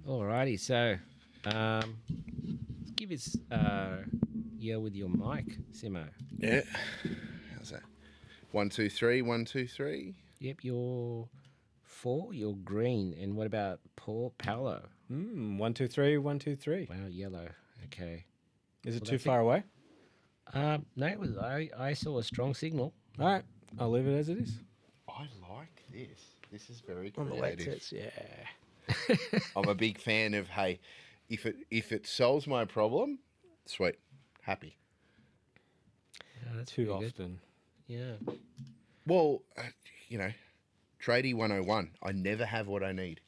Alrighty, so let's give us yell with your mic, Simmo. Yeah. How's that? 1, 2, 3, 1, 2, 3. Yep, you're 4. You're green. And what about Paolo? 1, 2, 3, 1, 2, 3. Wow, yellow. Okay. Is it Well, too that's far away? No, it was. I saw a strong signal. All right, I'll leave it as it is. I like this. This is very On the way it creative. says, yeah. I'm a big fan of, hey, if it solves my problem, sweet, happy. Yeah, that's Too pretty good. often. Yeah. Well, tradie 101. I never have what I need.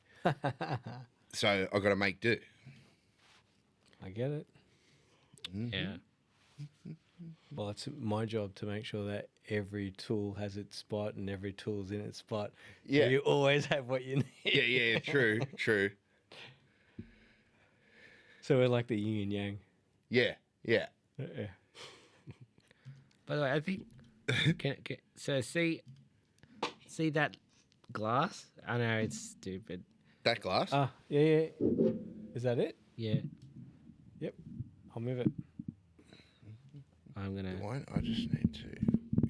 So I've got to make do. I get it. Mm-hmm. Yeah. Well, it's my job to make sure that every tool has its spot and every tool's in its spot. Yeah. So you always have what you need. Yeah, true. So we're like the yin and yang. Yeah. Yeah. By the way, I think. So see that glass? I know it's stupid. That glass? Yeah. Is that it? Yeah. Yep. I'll move it. I'm gonna. Why? I just need to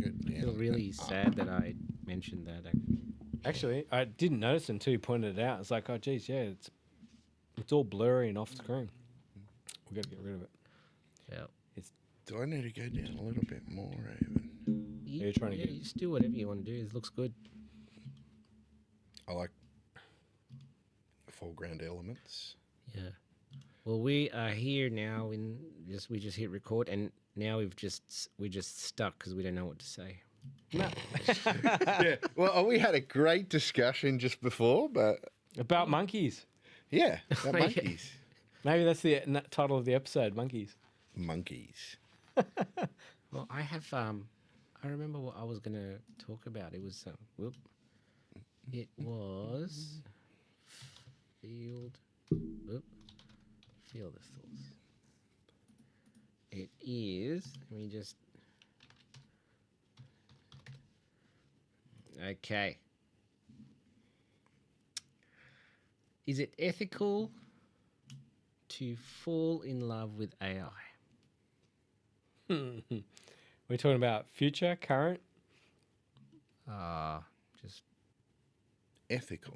go down. I feel really sad that I mentioned that. Actually, I didn't notice until you pointed it out. It's like, oh, geez, yeah, it's all blurry and off screen. We've got to get rid of it. Yeah. Do I need to go down a little bit more even? You, trying to get- you just do whatever you want to do. It looks good. I like foreground elements. Yeah. Well, we are here now. We just hit record, and now we're just stuck because we don't know what to say. Yeah. Well, we had a great discussion just before, but About monkeys. yeah, about Yeah. Maybe that's the title of the episode, monkeys. monkeys. Well, I have. I remember what I was going to talk about. It was. It was field. Field of thoughts. It is. Let me just. Okay. Is it ethical to fall in love with AI? We're talking about future, current. Just Ethical.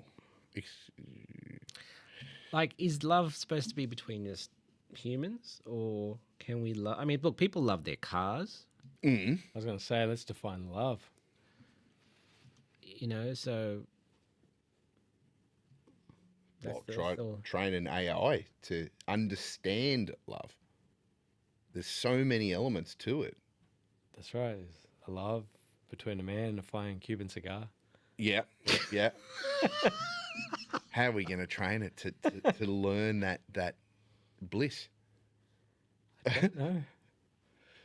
like, is love supposed to be between just humans, or can we love? I mean, look, people love their cars, I was going to say, let's define love. you know. So Well, that's all. train an AI to understand love. There's so many elements to it. That's right. There's a love between a man and a flying Cuban cigar. Yeah. How are we going to train it to learn that bliss? No.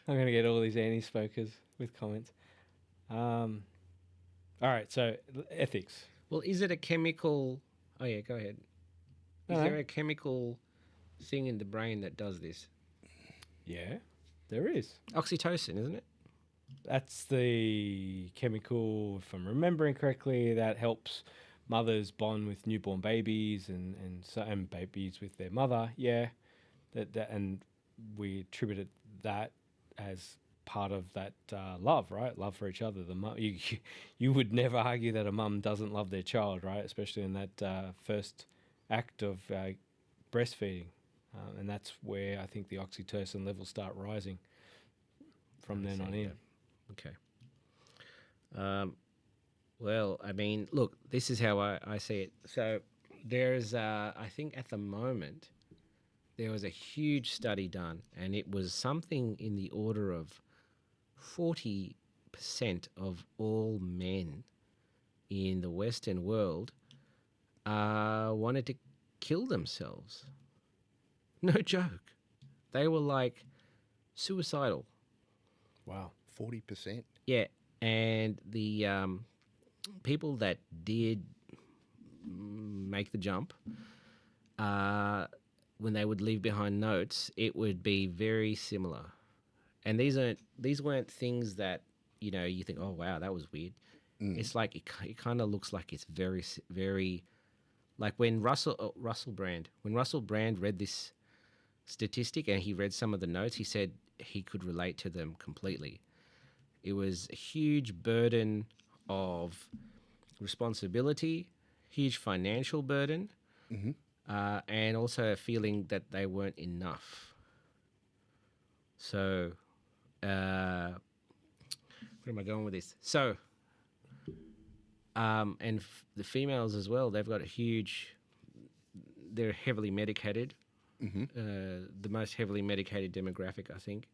I'm going to get all these anti-smokers with comments. All right, so ethics. Well, is it a chemical? Oh yeah, go ahead. Is No. there a chemical thing in the brain that does this? Yeah, there is. Oxytocin, isn't it? That's the chemical, if I'm remembering correctly, that helps mothers bond with newborn babies and babies with their mother. Yeah, that and we attributed that as part of that love, right? Love for each other. You would never argue that a mum doesn't love their child, right? Especially in that first act of breastfeeding, and that's where I think the oxytocin levels start rising from then on in. Okay. Well, I mean, look, this is how I see it. So there's, I think at the moment, there was a huge study done, and it was something in the order of 40% of all men in the Western world wanted to kill themselves. No joke. They were like suicidal. Wow. 40%. Yeah, and the people that did make the jump, when they would leave behind notes, it would be very similar. And these weren't things that you think, oh wow, that was weird. It's like it kind of looks like it's very, very Like when Russell Brand read this statistic and he read some of the notes, he said he could relate to them completely. It was a huge burden of responsibility, huge financial burden, and also a feeling that they weren't enough. So, where am I going with this? So, and the females as well, they've got a huge, they're heavily medicated, the most heavily medicated demographic, I think,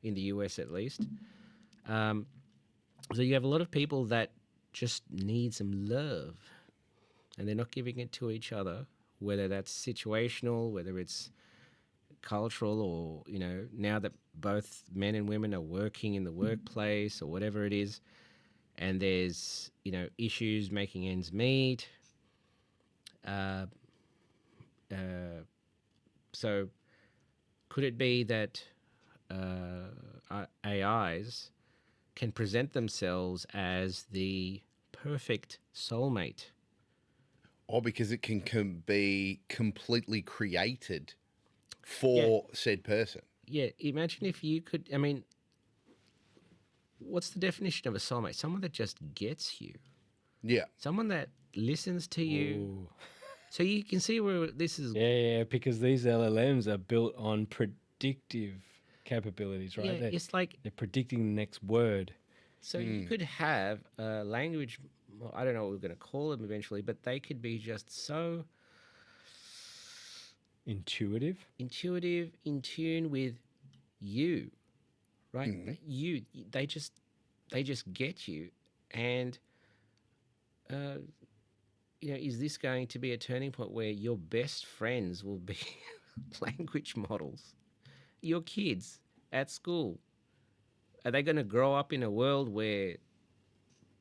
in the US at least. So you have a lot of people that just need some love and they're not giving it to each other, whether that's situational, whether it's cultural, or, you know, now that both men and women are working in the workplace or whatever it is, and there's, you know, issues making ends meet. So could it be that AIs can present themselves as the perfect soulmate? Or because it can be completely created for said person. Yeah, imagine if you could, I mean, what's the definition of a soulmate? Someone that just gets you. Yeah. Someone that listens to you. Ooh. So you can see where this is. Yeah, because these LLMs are built on predictive capabilities, right? Yeah, it's like, they're predicting the next word. so you could have a language, well, I don't know what we're going to call them eventually, but they could be just so Intuitive. intuitive, in tune with you, right? They just get you. And you know, is this going to be a turning point where your best friends will be language models? Your kids at school, are they going to grow up in a world where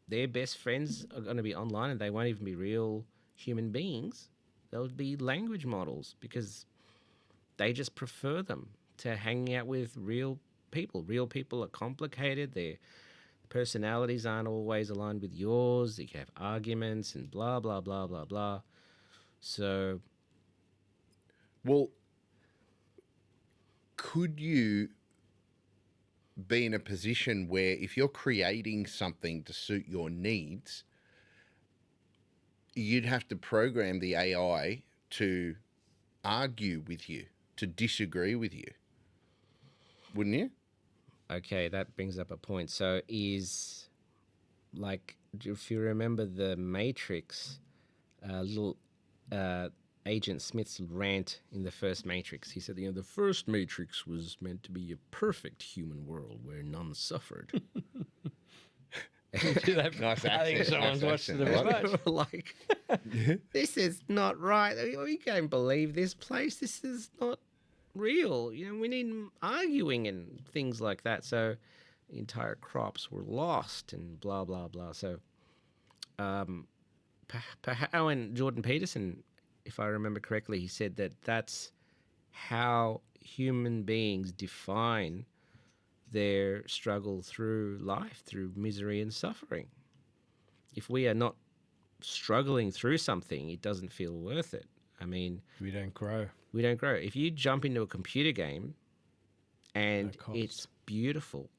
their best friends are going to be online and they won't even be real human beings? They'll be language models because they just prefer them to hanging out with real people. Real people are complicated. Their personalities aren't always aligned with yours. You can have arguments and blah, blah, blah, blah, blah. So, Well, could you be in a position where if you're creating something to suit your needs, you'd have to program the AI to argue with you, to disagree with you, wouldn't you? okay, that brings up a point. So, is like, if you remember the Matrix, little Agent Smith's rant in the first Matrix, he said, you know, the first Matrix was meant to be a perfect human world where none suffered. Nice I think accent, someone's nice watched it accent. a I bit like much. Like, this is not right. We can't believe this place. This is not real. You know, we need arguing and things like that. So entire crops were lost and blah, blah, blah. So, and Jordan Peterson, if I remember correctly, he said that that's how human beings define their struggle through life, through misery and suffering. If we are not struggling through something, it doesn't feel worth it. I mean, We don't grow. we don't grow. If you jump into a computer game and cost. it's beautiful,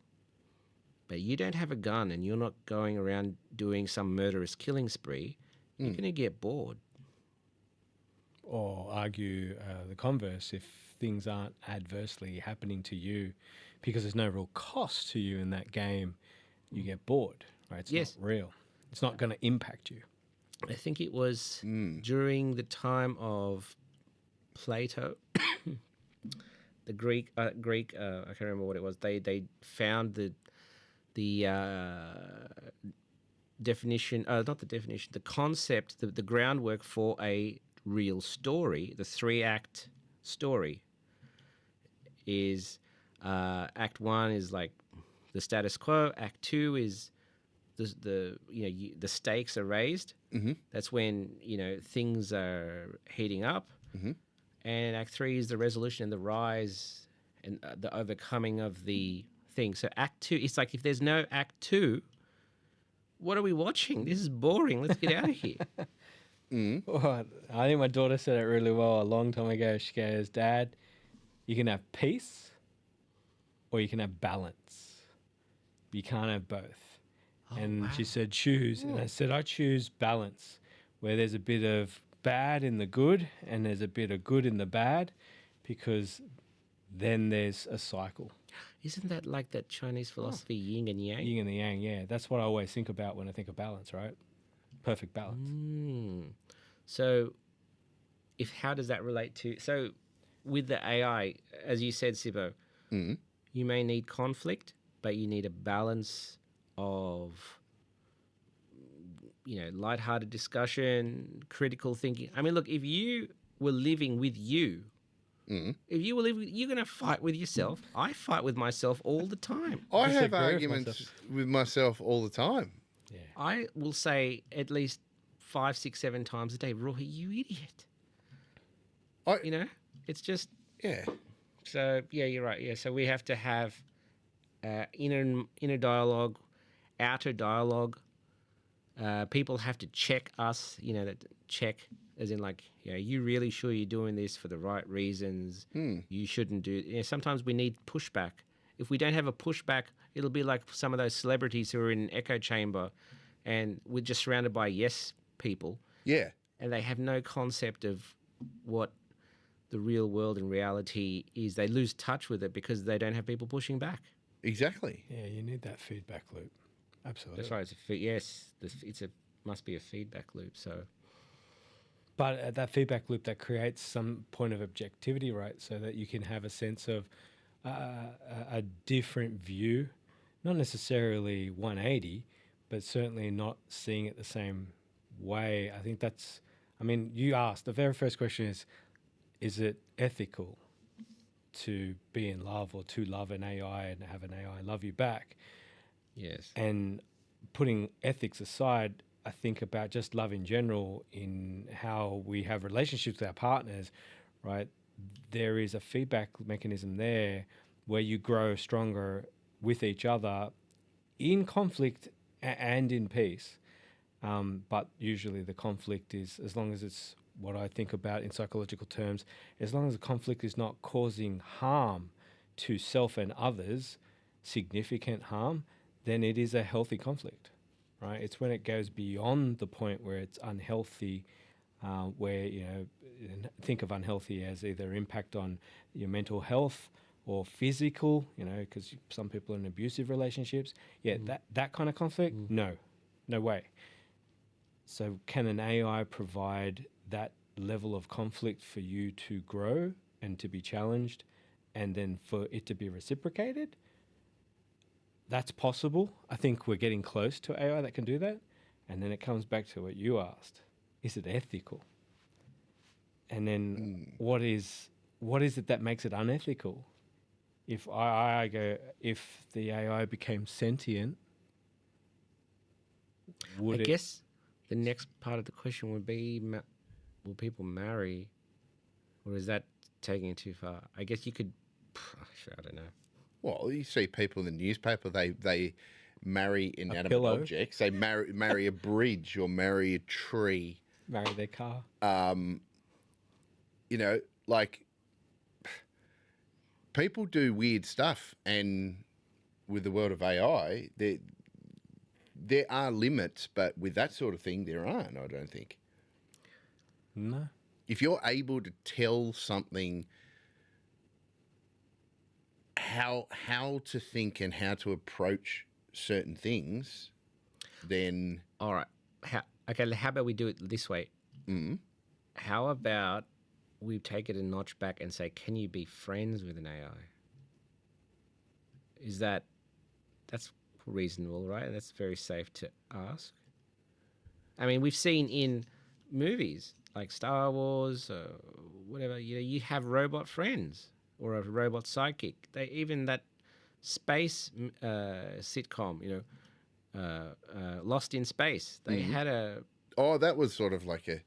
but you don't have a gun and you're not going around doing some murderous killing spree, you're going to get bored. Or argue the converse, if things aren't adversely happening to you because there's no real cost to you in that game, you get bored, right? It's Yes. not real. It's not going to impact you. I think it was during the time of Plato, the Greek, I can't remember what it was. They found the definition, not the definition, the concept, the groundwork for a real story. The 3-act story is Act 1 is like the status quo. Act 2 is the stakes are raised. Mm-hmm. That's when, you know, things are heating up. Mm-hmm. And Act 3 is the resolution and the rise and the overcoming of the thing. So Act 2, it's like if there's no Act 2, what are we watching? This is boring. Let's get out of here. Mm. Well, I think my daughter said it really well a long time ago. She goes, Dad, you can have peace or you can have balance. You can't have both. And she said, choose. And I said, I choose balance, where there's a bit of bad in the good and there's a bit of good in the bad, because then there's a cycle. Isn't that like that Chinese philosophy, yin and yang? Yin and the yang, yeah. That's what I always think about when I think of balance, right? Perfect balance. So, how does that relate to? So, with the AI, as you said, Sibo, you may need conflict, but you need a balance of, lighthearted discussion, critical thinking. I mean, look, if you were living with you, if you were living, you're going to fight with yourself. I fight with myself all the time. I have disagree with arguments myself. with myself all the time. Yeah. I will say at least 5, 6, 7 times a day, Roy, you idiot. It's just, Yeah. so, yeah, you're right. Yeah, so we have to have inner dialogue, outer dialogue. People have to check us, that check as in like, you really sure you're doing this for the right reasons? You shouldn't do. Sometimes we need pushback. If we don't have a pushback, it'll be like some of those celebrities who are in an echo chamber and we're just surrounded by yes people. Yeah. And they have no concept of what the real world and reality is. They lose touch with it because they don't have people pushing back. Exactly. Yeah, you need that feedback loop. Absolutely. That's right. Must be a feedback loop. So, But at that feedback loop, that creates some point of objectivity, right? So that you can have a sense of a different view, not necessarily 180, but certainly not seeing it the same way. I think that's, you asked, the very first question is it ethical to be in love or to love an AI and have an AI love you back? yes. And putting ethics aside, I think about just love in general, in how we have relationships with our partners, right? There is a feedback mechanism there where you grow stronger with each other in conflict and in peace. But usually the conflict is, as long as it's what I think about in psychological terms, as long as the conflict is not causing harm to self and others, significant harm, then it is a healthy conflict, right? It's when it goes beyond the point where it's unhealthy, where, think of unhealthy as either impact on your mental health or physical, because some people are in abusive relationships. Yeah, that kind of conflict, no way. So can an AI provide that level of conflict for you to grow and to be challenged and then for it to be reciprocated? That's possible. I think we're getting close to AI that can do that. And then it comes back to what you asked. Is it ethical? And then what is it that makes it unethical? If if the AI became sentient, I guess the next part of the question would be, will people marry? Or is that taking it too far? I guess you could, I don't know. Well, you see people in the newspaper, they marry inanimate pillow. objects. They marry a bridge or marry a tree. marry their car? Like people do weird stuff, and with the world of AI, there are limits, but with that sort of thing, there aren't, I don't think. No. If you're able to tell something how to think and how to approach certain things, then All right. How about we do it this way? How about we take it a notch back and say, can you be friends with an AI? That's reasonable, right? That's very safe to ask. I mean, we've seen in movies like Star Wars or whatever, you have robot friends or a robot sidekick. Even that space sitcom, Lost in Space, they had a that was sort of like a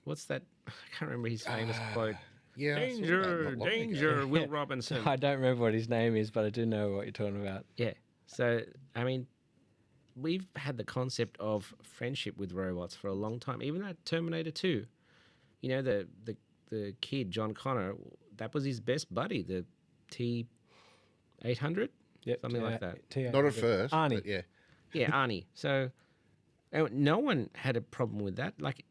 what's that? I can't remember his famous quote. yeah, I saw that Danger, not long ago. danger, Will Robinson. I don't remember what his name is, but I do know what you're talking about. Yeah. So, I mean, we've had the concept of friendship with robots for a long time. Even that Terminator 2, you know, the kid John Connor, that was his best buddy, the T-800, Yep, something like that. Not at first, Arnie. but yeah. Yeah, Arnie. So no one had a problem with that. Like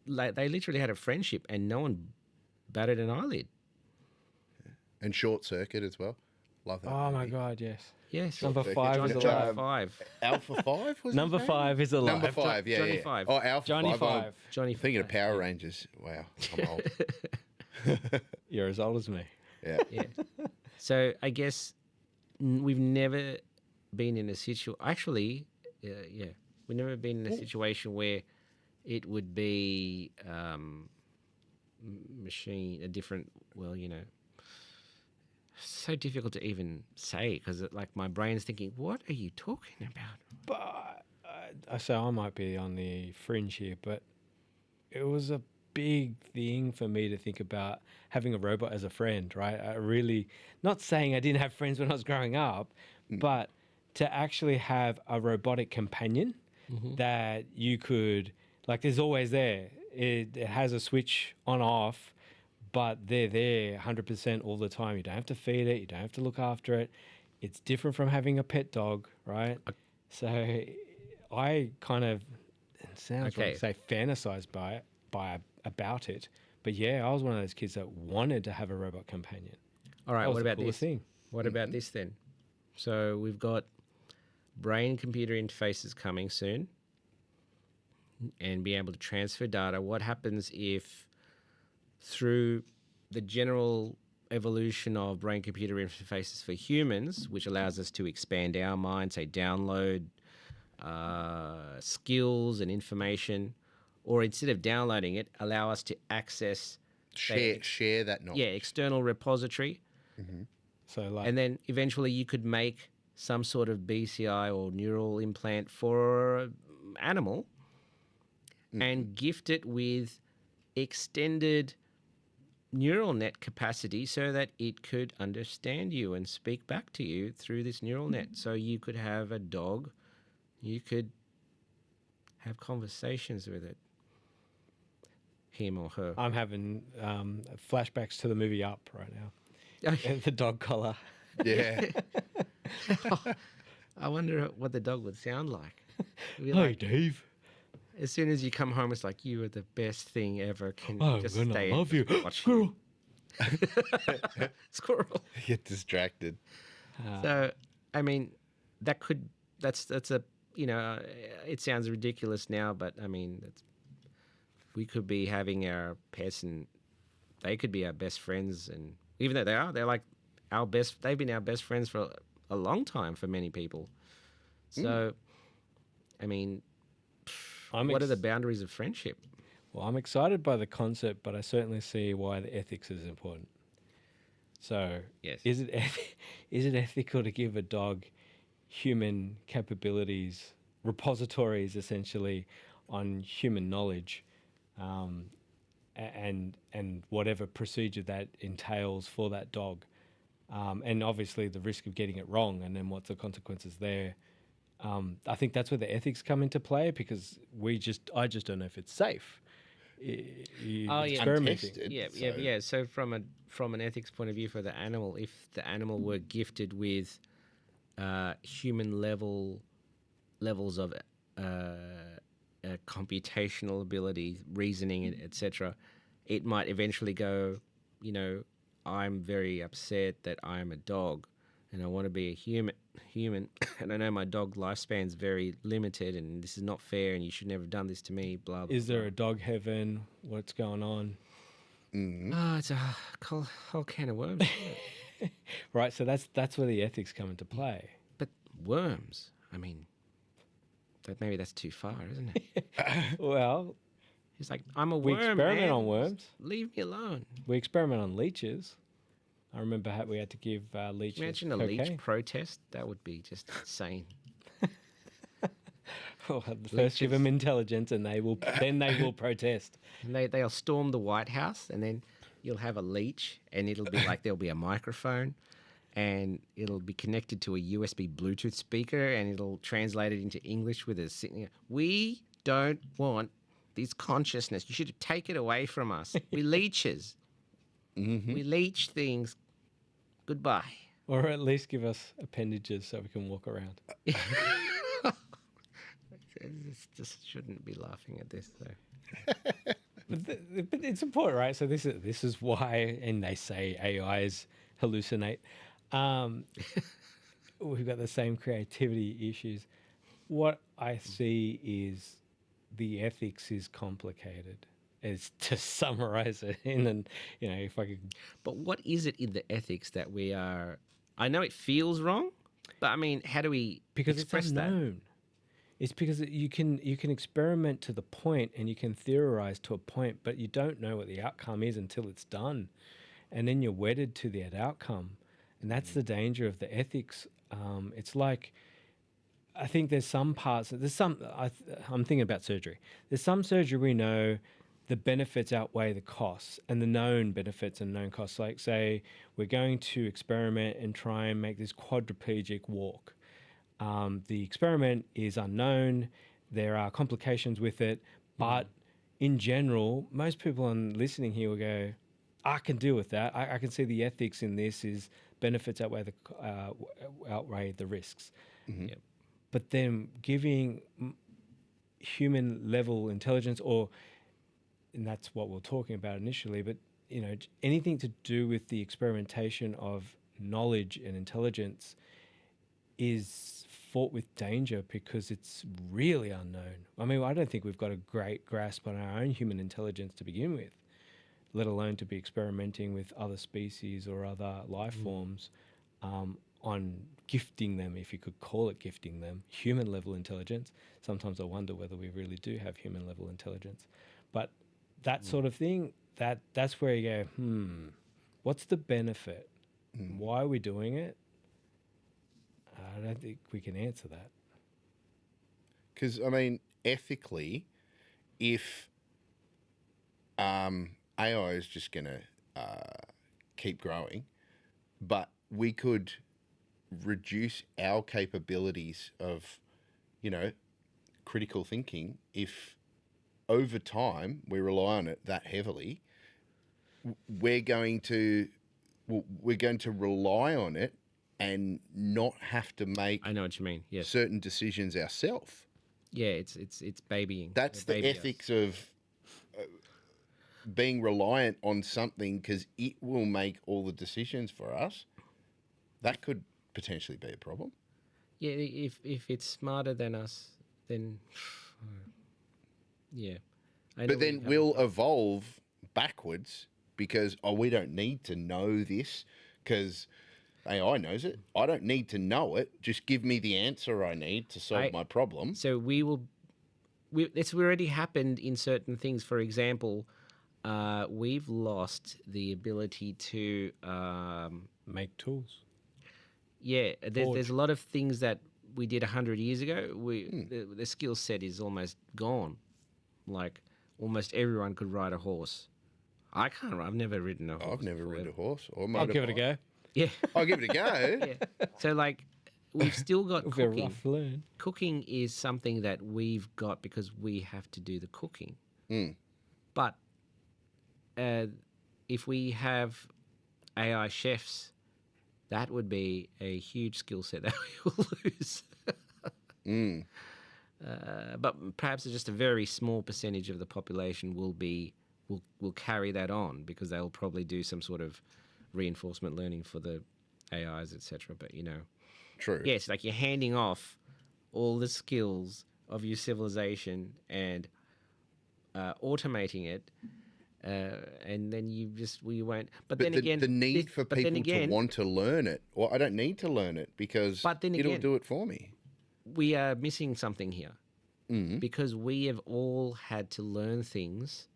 they literally had a friendship, and no one batted an eyelid. And Short Circuit as well. Love that. Oh my movie. God, yes. Yes, Number Circuit. 5 is Johnny alive. Johnny Five. Alpha 5 was Number his name? 5 is alive. Number 5, yeah. Johnny yeah. Five. Oh, Alpha Johnny 5. 5. Johnny. I'm thinking of Power Rangers. Wow, I'm old. You're as old as me. Yeah. Yeah. So I guess we've never been in a situation. Actually, yeah, we've never been in a situation where it would be machine a different. Well, you know, so difficult to even say because like my brain's thinking, what are you talking about? But so I might be on the fringe here, but it was a big thing for me to think about having a robot as a friend, right? I really, not saying I didn't have friends when I was growing up, but to actually have a robotic companion that you could, like, there's always there. It has a switch on off, but they're there 100% all the time. You don't have to feed it. You don't have to look after it. It's different from having a pet dog, right? So I kind of, it sounds wrong to say fantasized about it. But yeah, I was one of those kids that wanted to have a robot companion. All right, That was what the about coolest this? thing. What about this then? So we've got brain-computer interfaces coming soon, and be able to transfer data. What happens if, through the general evolution of brain-computer interfaces for humans, which allows us to expand our mind, say download skills and information, or instead of downloading it, allow us to access Share that knowledge. external repository, So like, and then eventually you could make some sort of BCI or neural implant for an animal and gift it with extended neural net capacity so that it could understand you and speak back to you through this neural net. So you could have a dog, you could have conversations with it, him or her. I'm having flashbacks to the movie Up right now. And the dog collar. Yeah. I wonder what the dog would sound like. It'd be Hey, like, Dave. as soon as you come home, it's like, you are the best thing ever. Can you I'm just gonna stay love and you. watch Squirrel. Squirrel. Get distracted. So, I mean, that's a, you know, it sounds ridiculous now, but I mean, we could be having our pets and they could be our best friends. And even though they're like they've been our best friends for a long time for many people. So, I mean, what are the boundaries of friendship? Well, I'm excited by the concept, but I certainly see why the ethics is important. So, Yes. is it ethical to give a dog human capabilities, repositories essentially on human knowledge, and whatever procedure that entails for that dog, and obviously the risk of getting it wrong, and then what's the consequences there? I think that's where the ethics come into play because I just don't know if it's safe. Experimenting. Untested. Yeah. So from an ethics point of view for the animal, if the animal were gifted with human levels of computational ability, reasoning, etc., it might eventually go, you know, I'm very upset that I'm a dog and I want to be a human, and I know my dog lifespan's very limited and this is not fair and you should never have done this to me, blah, blah, Is there a dog heaven? What's going on? Oh, it's a whole can of worms. Isn't it? Right, so that's where the ethics come into play. But worms, I mean, maybe that's too far, isn't it? Well, He's like, I'm a we worm, experiment man. on worms. Leave me alone. We experiment on leeches. I remember we had to give leeches Imagine a cocaine. leech protest. That would be just insane. Well, first give them intelligence, and they will protest. And they'll storm the White House, and then you'll have a leech, and it'll be like there'll be a microphone, and it'll be connected to a USB Bluetooth speaker, and it'll translate it into English with a signal. We don't want this consciousness. You should take it away from us. We leeches. We leech things. Goodbye. Or at least give us appendages so we can walk around. Just shouldn't be laughing at this though. But it's important, right? So this is why, and they say AIs hallucinate. We've got the same creativity issues. What I see is the ethics is complicated. Is to summarize it in, and if I could. But what is it in the ethics that we are? I know it feels wrong, but I mean, how do we Because express it's unknown. It's because you can experiment to the point and you can theorize to a point, but you don't know what the outcome is until it's done, and then you're wedded to that outcome, and that's the danger of the ethics. It's like, I think there's some parts. I'm thinking about surgery. There's some surgery we know the benefits outweigh the costs, and the known benefits and known costs. Like, say, we're going to experiment and try and make this quadriplegic walk. The experiment is unknown. There are complications with it, but in general, most people on listening here will go, I can deal with that. I can see the ethics in this is benefits outweigh the risks. Yep. But then giving human level intelligence, and that's what we're talking about initially, but anything to do with the experimentation of knowledge and intelligence is fraught with danger because it's really unknown. I mean, I don't think we've got a great grasp on our own human intelligence to begin with, let alone to be experimenting with other species or other life forms on gifting them, if you could call it gifting them, human level intelligence. Sometimes I wonder whether we really do have human level intelligence. But that sort of thing, that's where you go, what's the benefit? Why are we doing it? I don't think we can answer that. Because, I mean, ethically, if AI is just going to keep growing, but we could reduce our capabilities of, critical thinking if over time we rely on it that heavily, we're going to rely on it and not have to make I know what you mean. Yes. certain decisions ourselves. Yeah, it's babying. That's They the baby us. ethics of being reliant on something because it will make all the decisions for us. That could potentially be a problem. Yeah, if it's smarter than us, then yeah. I know But we then have- we'll evolve backwards because, we don't need to know this because AI knows it. I don't need to know it. Just give me the answer I need to solve my problem. So it's already happened in certain things. For example, we've lost the ability to Make tools. there's a lot of things that we did 100 years ago. The skill set is almost gone. Like, almost everyone could ride a horse. I can't. I've never ridden a horse. I've never ridden a before. horse or I'll give it a go. Yeah. I'll give it a go. Yeah. So, like, we've still got It'll be a cooking. rough learn. Cooking is something that we've got because we have to do the cooking. But if we have AI chefs, that would be a huge skill set that we will lose. But perhaps just a very small percentage of the population will carry that on because they'll probably do some sort of reinforcement learning for the AIs, etc. But True. yes, like you're handing off all the skills of your civilization and automating it, and then we won't. But then again, the need for people to want to learn it. Well, I don't need to learn it because it'll do it for me. We are missing something here because we have all had to learn things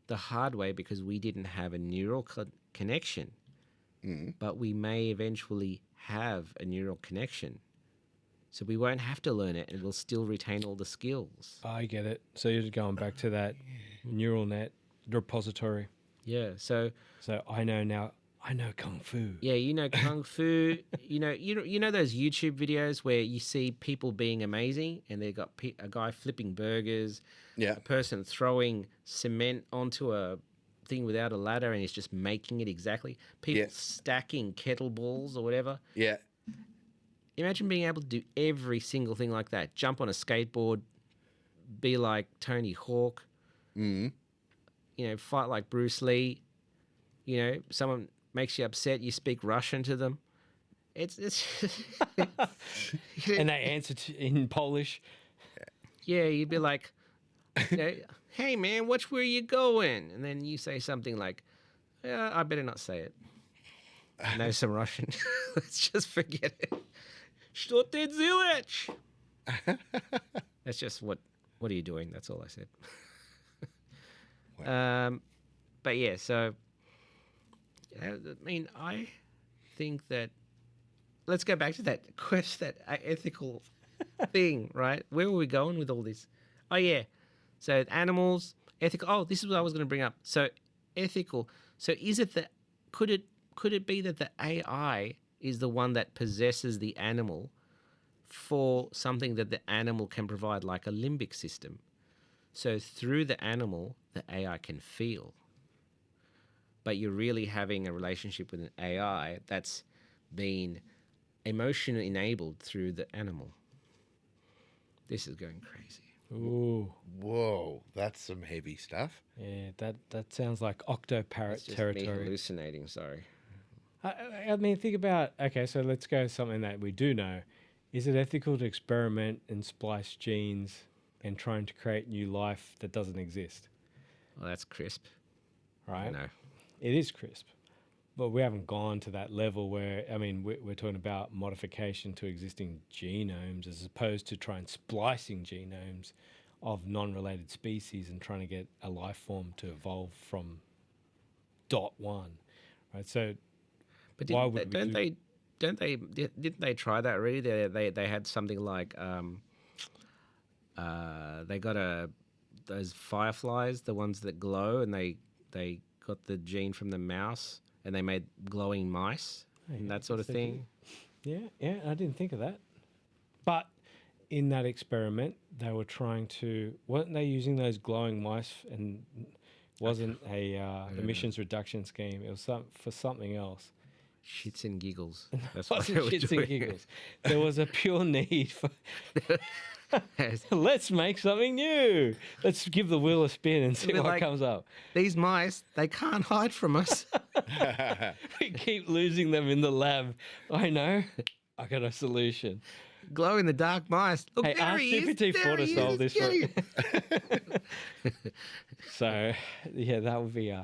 the hard way because we didn't have a neural connection. But we may eventually have a neural connection. So we won't have to learn it and we'll still retain all the skills. I get it. So you're just going back to that neural net repository. Yeah. So I know now I know kung fu. Yeah, you know kung fu. You know those YouTube videos where you see people being amazing, and they got a guy flipping burgers, Yeah. a person throwing cement onto a thing without a ladder, and he's just making it exactly. People Yeah. stacking kettlebells or whatever. Yeah. Imagine being able to do every single thing like that. Jump on a skateboard, be like Tony Hawk. Mm. Fight like Bruce Lee. Someone makes you upset, you speak Russian to them. It's And they answer in Polish. yeah, you'd be like, hey man, which way you going? And then you say something like, yeah, I better not say it. I know some Russian. Let's just forget it. Что ты делаешь? That's just what are you doing? That's all I said. But yeah, so I think that let's go back to that question, that ethical thing, right? Where were we going with all this? Oh yeah, so animals, ethical. Oh, this is what I was going to bring up. So ethical. So is it that could it be that the AI is the one that possesses the animal for something that the animal can provide, like a limbic system? So through the animal, the AI can feel. But you're really having a relationship with an AI that's been emotion enabled through the animal. This is going crazy. Ooh. Whoa, that's some heavy stuff. Yeah, that sounds like octoparrot It's just territory. me hallucinating, sorry. I mean, think about, okay, so let's go something that we do know. Is it ethical to experiment and splice genes and trying to create new life that doesn't exist? Well, that's crisp. Right? No. It is crisp. But we haven't gone to that level where, I mean, we're talking about modification to existing genomes as opposed to trying splicing genomes of non-related species and trying to get a life form to evolve from dot one, right? So But why would didn't they try that already? They had something like they got those fireflies, the ones that glow, and they got the gene from the mouse and they made glowing mice and that sort of thing. Yeah, I didn't think of that. But in that experiment, they were trying to, weren't they using those glowing mice and wasn't a emissions reduction scheme? It was for something else. Shits and giggles. That's It what they wasn't were shits doing. and giggles. There was a pure need for, let's make something new. Let's give the wheel a spin and see But what comes up. These mice, they can't hide from us. We keep losing them in the lab. I know. I got a solution. Glow in the dark mice. Look, Hey, there ask he is. GPT-4 There to he solve is. this Get one. him. So, yeah, that would be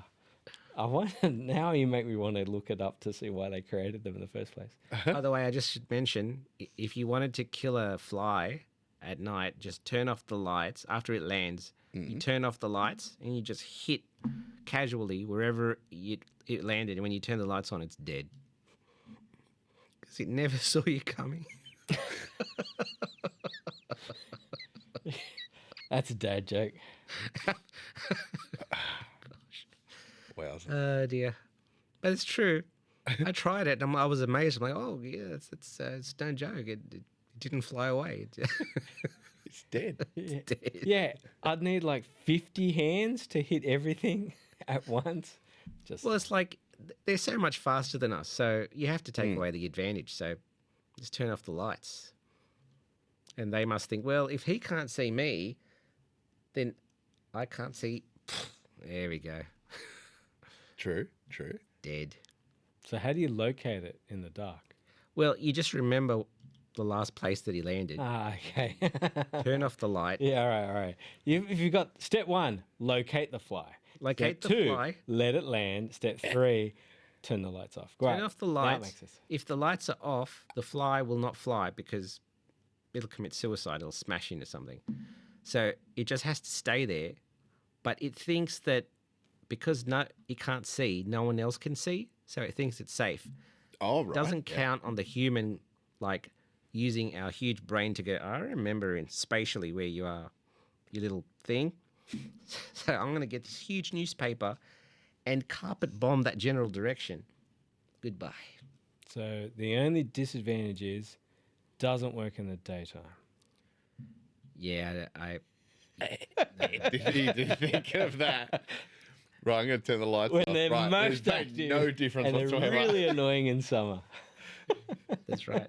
I wonder, now you make me want to look it up to see why they created them in the first place. By the way, I just should mention, if you wanted to kill a fly at night, just turn off the lights after it lands. You turn off the lights and you just hit casually wherever it landed. And when you turn the lights on, it's dead. Because it never saw you coming. That's a dad joke. Wow. Oh, dear. But it's true. I tried it and I was amazed. I'm like, oh, yeah, it's no joke. It didn't fly away. It's dead. Yeah. Dead. Yeah, I'd need like 50 hands to hit everything at once. Well, it's like they're so much faster than us, so you have to take away the advantage. So just turn off the lights. And they must think, well, if he can't see me, then I can't see. There we go. True. Dead. So how do you locate it in the dark? Well, you just remember the last place that he landed. Ah, okay. Turn off the light. Yeah, all right. If you've got step 1, locate the fly. Locate Step the 2, fly. let it land. Step 3, turn the lights off. Great. Turn off the Now it lights. makes sense. If the lights are off, the fly will not fly because it'll commit suicide. It'll smash into something. So it just has to stay there. But it thinks that because it can't see, no one else can see. So it thinks it's safe. All right. Doesn't count on the human, like using our huge brain to go, I remember in spatially where you are, you little thing. So I'm going to get this huge newspaper and carpet bomb that general direction. Goodbye. So the only disadvantage is doesn't work in the daytime. Yeah, I Did you think of that? Right, I'm going to turn the lights When off. they're Right, most there's made active no difference and whatsoever. they're really annoying in summer. that's right.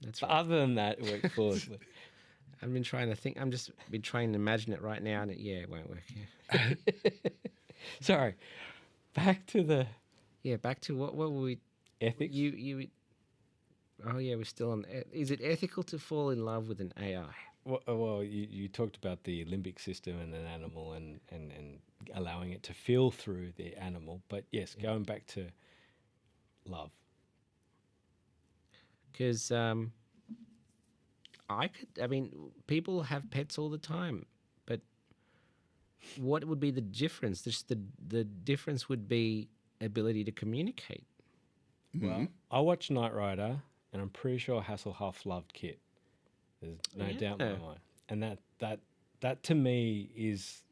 That's But right. other than that, it works flawlessly. I've been trying to think. I'm just been trying to imagine it right now, and it won't work. Yeah. Sorry. Back to the Yeah. Back to what were we? ethics. You. Oh yeah, we're still on. Is it ethical to fall in love with an AI? Well, you talked about the limbic system and an animal and allowing it to feel through the animal. But yes, going back to love. Because I mean, people have pets all the time, but what would be the difference? Just the difference would be ability to communicate. Well, I watched Knight Rider, and I'm pretty sure Hasselhoff loved Kit. There's no doubt in my Yeah. mind. And that to me is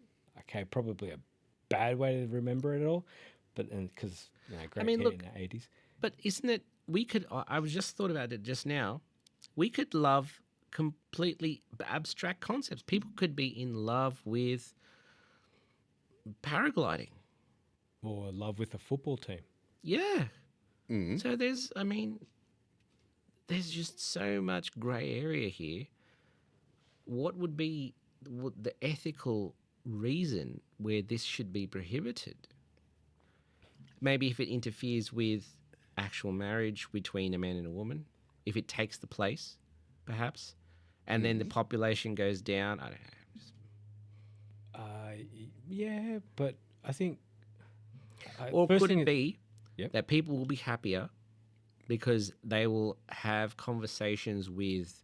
okay. Probably a bad way to remember it all, but because great mean, hit look, in the '80s. But isn't it? We could. I was just thought about it just now. We could love completely abstract concepts. People could be in love with paragliding. Or love with a football team. Yeah. Mm. So there's just so much grey area here. What would be the ethical reason where this should be prohibited? Maybe if it interferes with actual marriage between a man and a woman, if it takes the place, perhaps, and then the population goes down. I don't know. Yeah, but I think. Or first could thing it be Yep. that people will be happier because they will have conversations with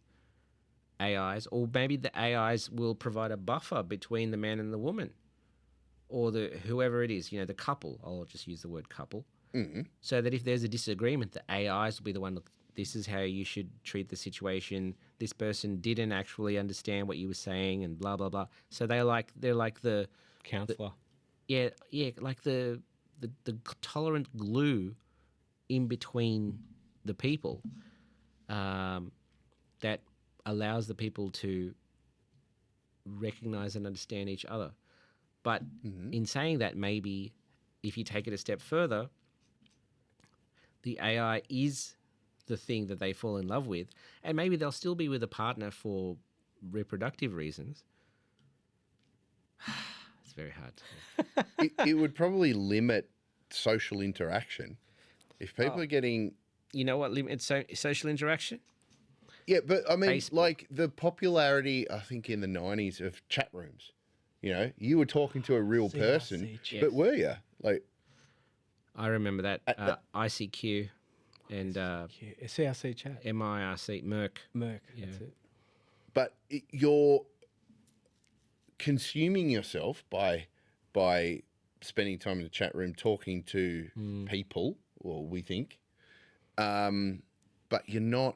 AIs, or maybe the AIs will provide a buffer between the man and the woman, or the whoever it is, the couple. I'll just use the word couple, so that if there's a disagreement, the AIs will be the one. Look, this is how you should treat the situation. This person didn't actually understand what you were saying, and blah blah blah. So they're like the counselor. like the tolerant glue in between the people, that allows the people to recognize and understand each other. But in saying that, maybe if you take it a step further, the AI is the thing that they fall in love with, and maybe they'll still be with a partner for reproductive reasons. It's very hard. It would probably limit social interaction. If people are getting... You know what limits social interaction? Yeah, but I mean, Facebook. like the popularity, I think, in the 90s of chat rooms. You were talking to a real person, CRC but were you? Like, I remember that ICQ and CRC chat. MIRC, Merc. Merc. That's it. but you're consuming yourself by spending time in the chat room talking to people, or we think, but you're not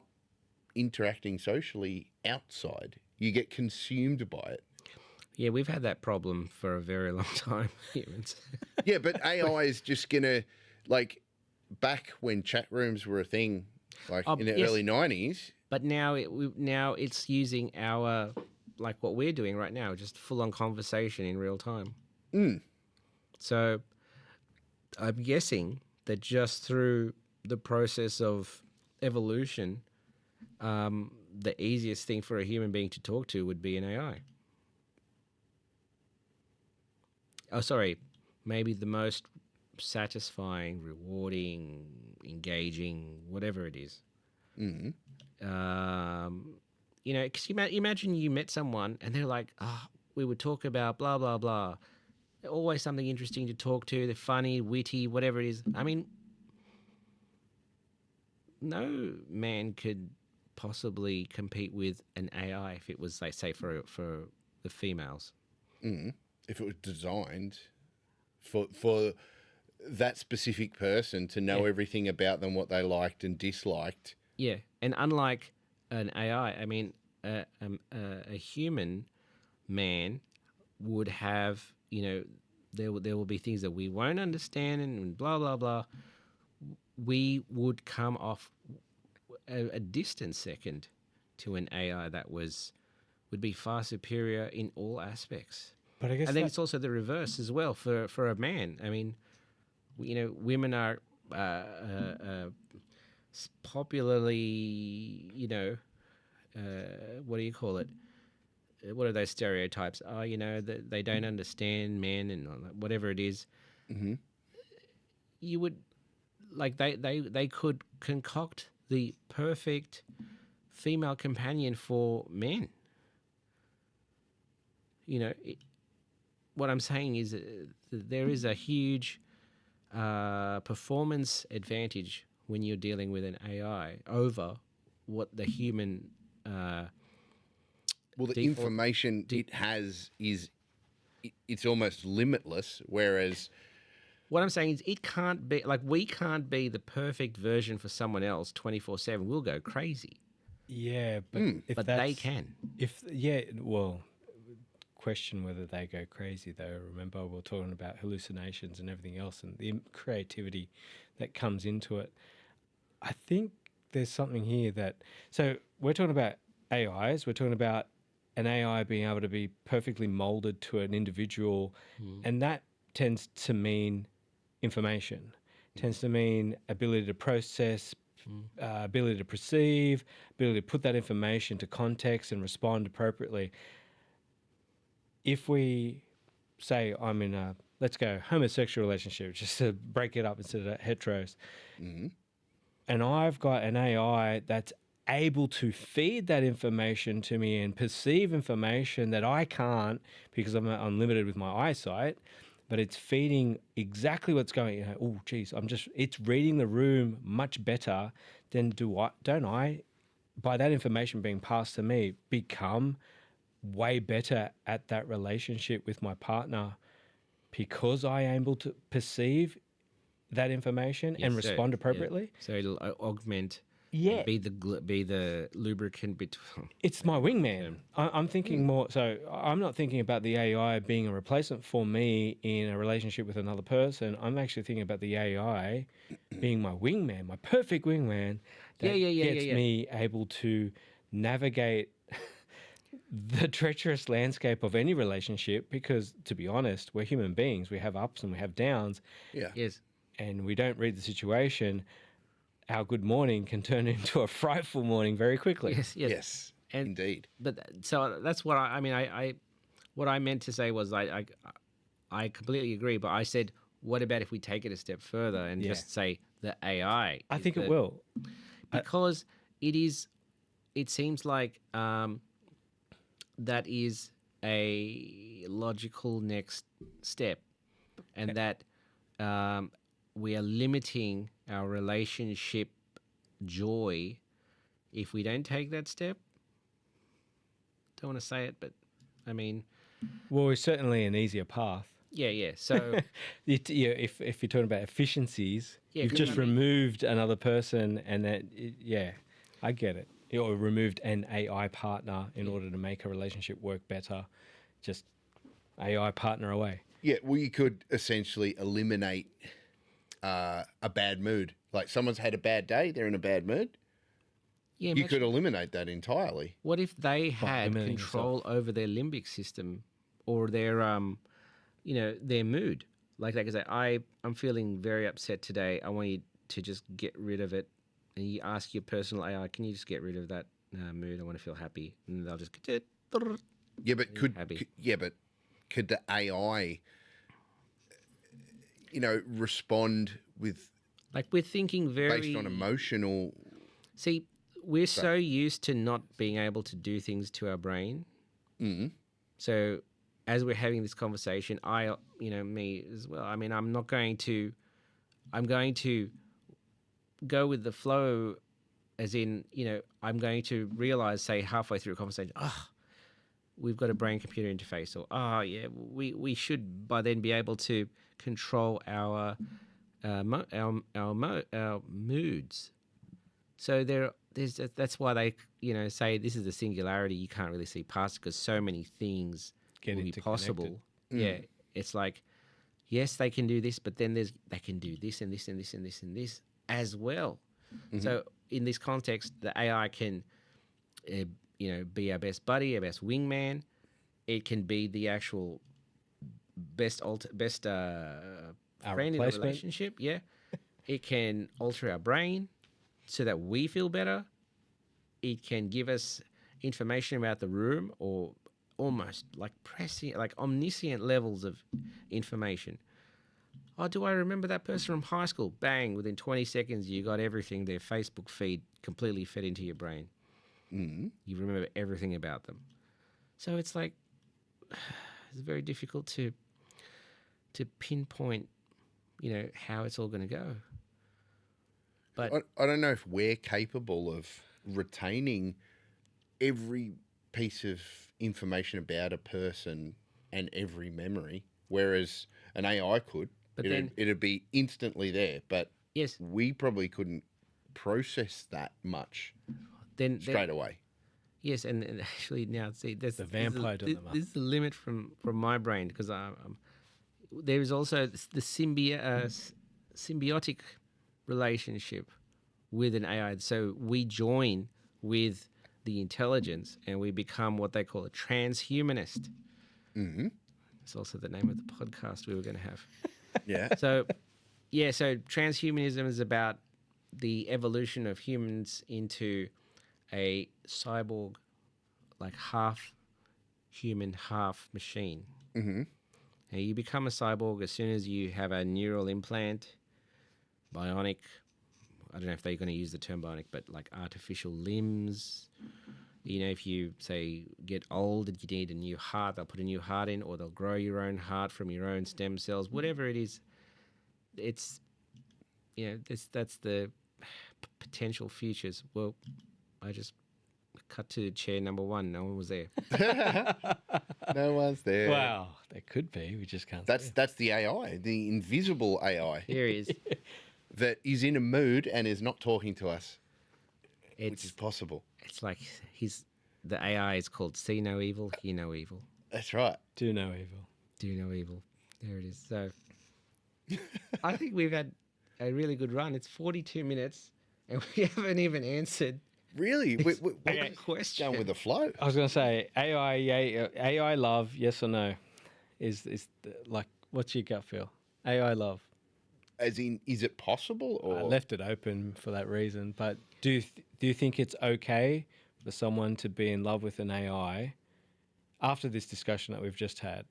interacting socially outside. You get consumed by it. Yeah, we've had that problem for a very long time, humans. Yeah, but AI is just gonna, like, back when chat rooms were a thing, like in the yes. early 90s. But now it's using our, like what we're doing right now, just full on conversation in real time. So I'm guessing that just through the process of evolution, the easiest thing for a human being to talk to would be an AI. Oh, sorry, maybe the most satisfying, rewarding, engaging, whatever it is. Because imagine you met someone and they're like, we would talk about blah, blah, blah. Always something interesting to talk to. They're funny, witty, whatever it is. I mean, no man could possibly compete with an AI if it was, like, say, for the females. If it was designed for that specific person to know everything about them, what they liked and disliked. Yeah, and unlike an AI, I mean, a human man would have, there will be things that we won't understand and blah blah blah. we would come off a distant second to an AI that would be far superior in all aspects. But I guess And then it's also the reverse as well for a man. I mean, women are popularly, what do you call it? What are those stereotypes? Oh, that they don't understand men and whatever it is. Mm-hmm. You would like they could concoct the perfect female companion for men. What I'm saying is there is a huge performance advantage when you're dealing with an AI over what the human. Well, the default- information it has is it's almost limitless, whereas What I'm saying is it can't be like we can't be the perfect version for someone else 24/7. We'll go crazy, yeah, but if but that's, they can. well, question whether they go crazy though. Remember, we're talking about hallucinations and everything else, and the creativity that comes into it. I think there's something here that. So we're talking about AIs. We're talking about an AI being able to be perfectly molded to an individual, and that tends to mean information. Tends to mean ability to process, ability to perceive, ability to put that information to context and respond appropriately. If we say I'm in a, let's go, homosexual relationship, just to break it up instead of heteros, and I've got an AI that's able to feed that information to me and perceive information that I can't because I'm unlimited with my eyesight, but it's feeding exactly what's going. Oh, geez, it's reading the room much better than don't I, by that information being passed to me, become way better at that relationship with my partner because I am able to perceive that information and respond appropriately. So it'll augment. Yeah. Be the lubricant between. It's my wingman. I'm thinking more. So I'm not thinking about the AI being a replacement for me in a relationship with another person. I'm actually thinking about the AI being my wingman, my perfect wingman that gets me able to navigate the treacherous landscape of any relationship. Because to be honest, we're human beings. We have ups and we have downs. yeah, Yes. And we don't read the situation. Our good morning can turn into a frightful morning very quickly. yes, And, indeed. But so that's what I mean. I what I meant to say was I completely agree. But I said, what about if we take it a step further and just say the AI? I think it will. Because it seems like that is a logical next step, and that we are limiting our relationship joy if we don't take that step. Don't want to say it, but I mean, Well, it's certainly an easier path. yeah. So If you're talking about efficiencies, you've just removed another person, and I get it. Or removed an AI partner in order to make a relationship work better. Just AI partner away. Yeah, well, you could essentially eliminate a bad mood. Like someone's had a bad day, they're in a bad mood. yeah, You could eliminate that entirely. what if they had limiting control over their limbic system or their their mood? Like they could say, I'm feeling very upset today. I want you to just get rid of it. And you ask your personal AI, can you just get rid of that mood? I want to feel happy. And they'll just get Yeah, but happy. could the AI, respond with Like we're thinking very based on emotional? See, we're so used to not being able to do things to our brain. So as we're having this conversation, me as well. I mean, I'm going to go with the flow, as in, I'm going to realize, say, halfway through a conversation, we've got a brain-computer interface, or we should by then be able to control our moods. So that's why they say this is the singularity. You can't really see past because so many things will be possible. Yeah, it's like, yes, they can do this, but then they can do this and this and this and this and this. as well. So in this context, the AI can, be our best buddy, our best wingman. It can be the actual best Our friend in a replacement. relationship. Yeah, it can alter our brain so that we feel better. It can give us information about the room, or almost like prescient, like omniscient levels of information. Oh, do I remember that person from high school? Bang! Within 20 seconds, you got everything. Their Facebook feed completely fed into your brain. You remember everything about them. So it's like it's very difficult to pinpoint, how it's all going to go. But I don't know if we're capable of retaining every piece of information about a person and every memory, whereas an AI could. But It'd be instantly there, but yes, we probably couldn't process that much straight away. Yes, and actually now see that's The vampire dilemma. This is the limit from my brain, because there is also the symbiotic relationship with an AI. So we join with the intelligence and we become what they call a transhumanist. It's also the name of the podcast we were going to have. Yeah. So transhumanism is about the evolution of humans into a cyborg, like half human, half machine. And you become a cyborg as soon as you have a neural implant, bionic. I don't know if they're going to use the term bionic, but like artificial limbs. If you say get old and you need a new heart, they'll put a new heart in, or they'll grow your own heart from your own stem cells. Whatever it is, it's that's the potential futures. Well, I just cut to chair number 1. No one was there. No one's there. Wow, there could be. We just can't. That's the AI, the invisible AI Here he is. that is in a mood and is not talking to us, which It's is possible. it's like the AI is called see no evil, hear no evil, That's right. Do no evil. do no evil. There it is. So I think we've had a really good run. It's 42 minutes and we haven't even answered Really? a question. Going with the flow. I was going to say AI love, yes or no? Like, what's your gut feel? AI love. As in, is it possible? Or I left it open for that reason. But do you think it's okay for someone to be in love with an AI after this discussion that we've just had?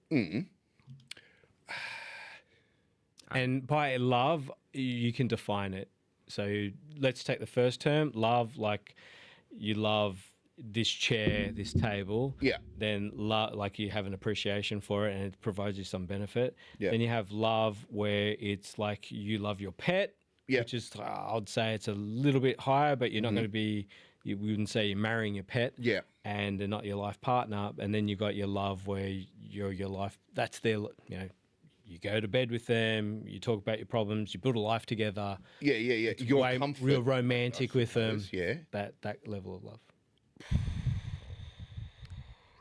And by love, you can define it. So let's take the first term, love, like you love this chair, this table. Yeah. Then like you have an appreciation for it and it provides you some benefit. Yeah. Then you have love where it's like you love your pet, Yeah. which is, I'd say it's a little bit higher, but you're not going to be, you wouldn't say you're marrying your pet. Yeah. And they're not your life partner. And then you've got your love where you're your life, that's their, you go to bed with them, you talk about your problems, you build a life together. Yeah. Your comfort, real romantic with them. Yeah. That level of love.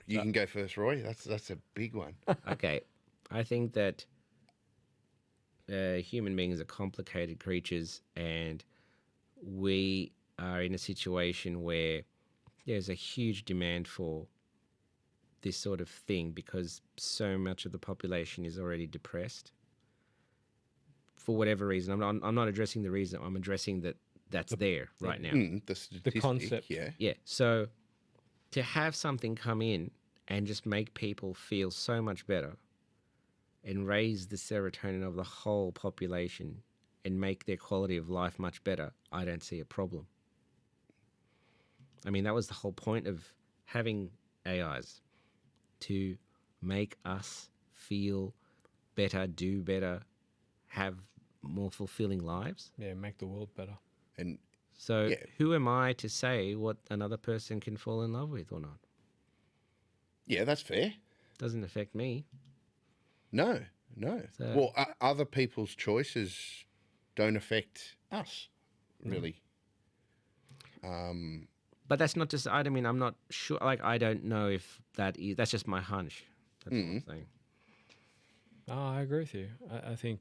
You can go first, Roy. That's a big one. Okay. I think that human beings are complicated creatures, and we are in a situation where there's a huge demand for this sort of thing because so much of the population is already depressed for whatever reason. I'm not addressing the reason. I'm addressing that's there right now. The statistic, concept. Yeah. Yeah. So to have something come in and just make people feel so much better and raise the serotonin of the whole population and make their quality of life much better, I don't see a problem. I mean, that was the whole point of having AIs, to make us feel better, do better, have more fulfilling lives. Yeah, make the world better. And So who am I to say what another person can fall in love with or not? yeah, that's fair. Doesn't affect me. No. So- Well, other people's choices don't affect us, really. But that's not just, I mean, I'm not sure, like, I don't know if that's just my hunch. That's what I'm saying. Oh, I agree with you. I think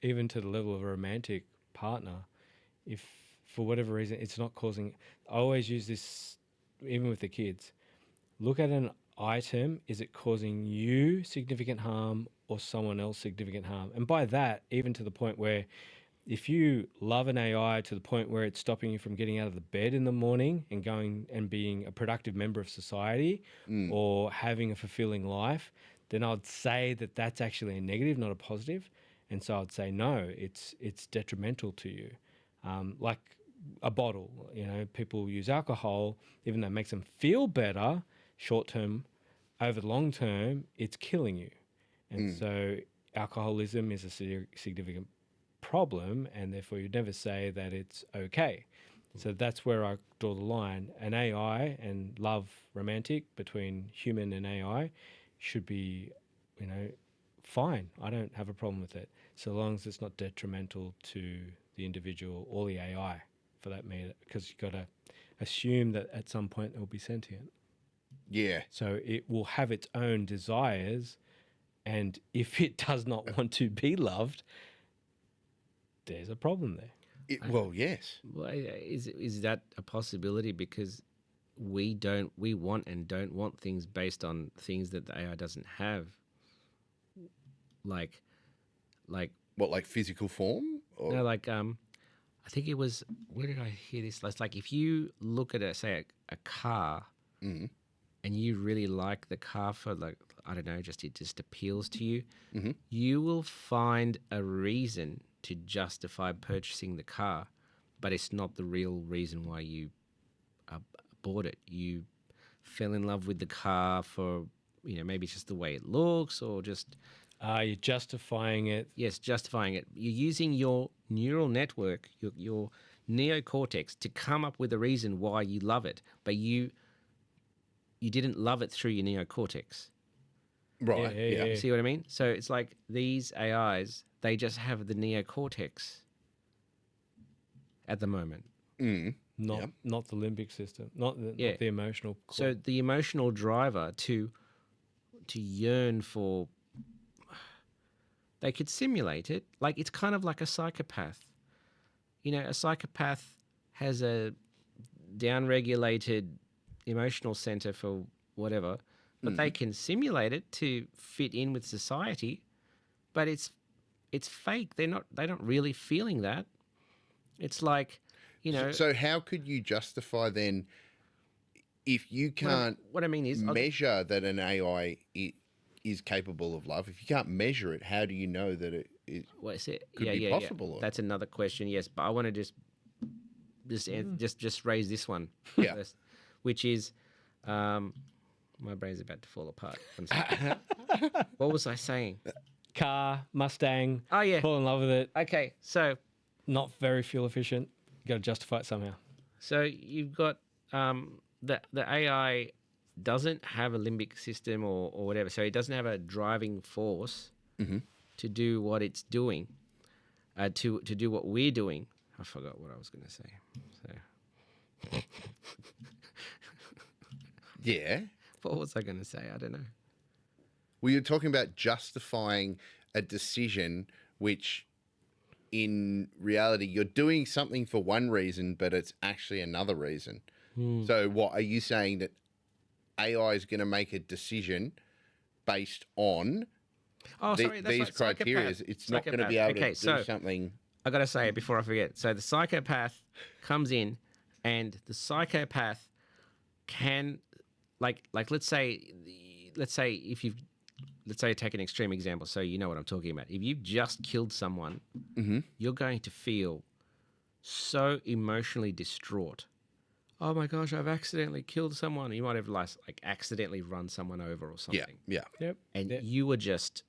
even to the level of a romantic partner, if for whatever reason it's not causing, I always use this even with the kids. Look at an item, is it causing you significant harm or someone else significant harm? And by that, even to the point where if you love an AI to the point where it's stopping you from getting out of the bed in the morning and going and being a productive member of society or having a fulfilling life, then I'd say that that's actually a negative, not a positive. And so I'd say, no, it's detrimental to you. Like a bottle, people use alcohol, even though it makes them feel better short term, over the long term, it's killing you. And so alcoholism is a significant problem, and therefore you'd never say that it's okay. So that's where I draw the line. An AI and love romantic between human and AI should be, fine. I don't have a problem with it, so long as it's not detrimental to the individual or the AI, for that matter, because you've got to assume that at some point it will be sentient. Yeah. So it will have its own desires, and if it does not want to be loved, there's a problem there. Well, yes. Well, is that a possibility? Because we want and don't want things based on things that the AI doesn't have. Like What, like physical form? Or? no, I think it was, where did I hear this? It's like if you look at a car and you really like the car for I don't know, it just appeals to you, you will find a reason to justify purchasing the car, but it's not the real reason why you bought it. You fell in love with the car for, maybe it's just the way it looks or just... You're justifying it. Yes, justifying it. You're using your neural network, your neocortex, to come up with a reason why you love it, but you didn't love it through your neocortex. Right. Yeah. You see what I mean? So it's like these AIs, they just have the neocortex at the moment. Not the limbic system, not the emotional core. So the emotional driver to yearn for, they could simulate it. Like, it's kind of like a psychopath. A psychopath has a downregulated emotional center for whatever, but they can simulate it to fit in with society, but it's fake. They're not really feeling that. It's like, So how could you justify then, if you can't what I mean is measure that an AI is capable of love? If you can't measure it, how do you know that it could be possible? Yeah. That's another question, yes, but I want to just raise this one first, which is, my brain's about to fall apart. What was I saying? Car, Mustang. Oh, yeah. Fall in love with it. Okay, so... Not very fuel efficient. You got to justify it somehow. So you've got the AI doesn't have a limbic system or whatever, so it doesn't have a driving force to do what it's doing, to do what we're doing. I forgot what I was going to say. So... Yeah. What was I going to say? I don't know. Well, you're talking about justifying a decision which, in reality, you're doing something for one reason, but it's actually another reason. So what are you saying, that AI is going to make a decision based on these criteria? It's not going to be able to do something. I got to say it before I forget. So the psychopath comes in, and the psychopath can, like let's say if you've, let's say take an extreme example, so you know what I'm talking about. If you've just killed someone, you're going to feel so emotionally distraught. Oh my gosh, I've accidentally killed someone. You might have accidentally run someone over or something. Yeah. Yep. And you were just,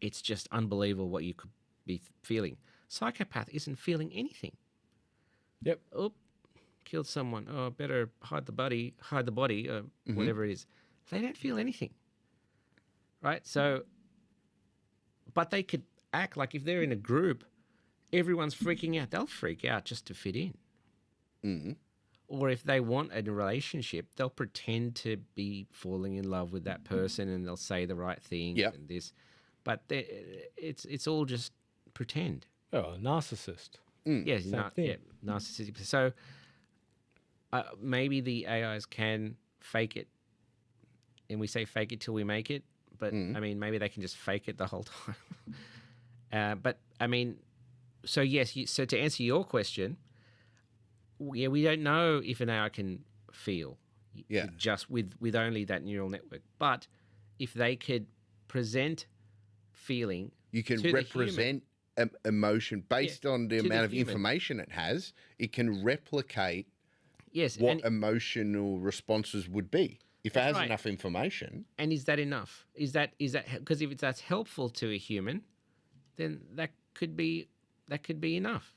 it's just unbelievable what you could be feeling. Psychopath isn't feeling anything. Yep. Oh, killed someone. Oh, better hide the body, whatever it is. They don't feel anything. Right? So, but they could act like, if they're in a group, everyone's freaking out. They'll freak out just to fit in. Or if they want a relationship, they'll pretend to be falling in love with that person, and they'll say the right thing and this. But it's all just pretend. Oh, a narcissist. Yes, Same thing. yeah, narcissistic. So maybe the AIs can fake it, and we say fake it till we make it. But I mean, maybe they can just fake it the whole time. But I mean, so yes. So to answer your question, yeah, we don't know if an AI can feel. Yeah. Just with only that neural network. But if they could present feeling, You can to the human, represent emotion based on the to the amount of human. information it has. It can replicate yes, what and, emotional responses would be if it That's has right. enough information. and is that enough? Is that because if that's helpful to a human, then that could be enough.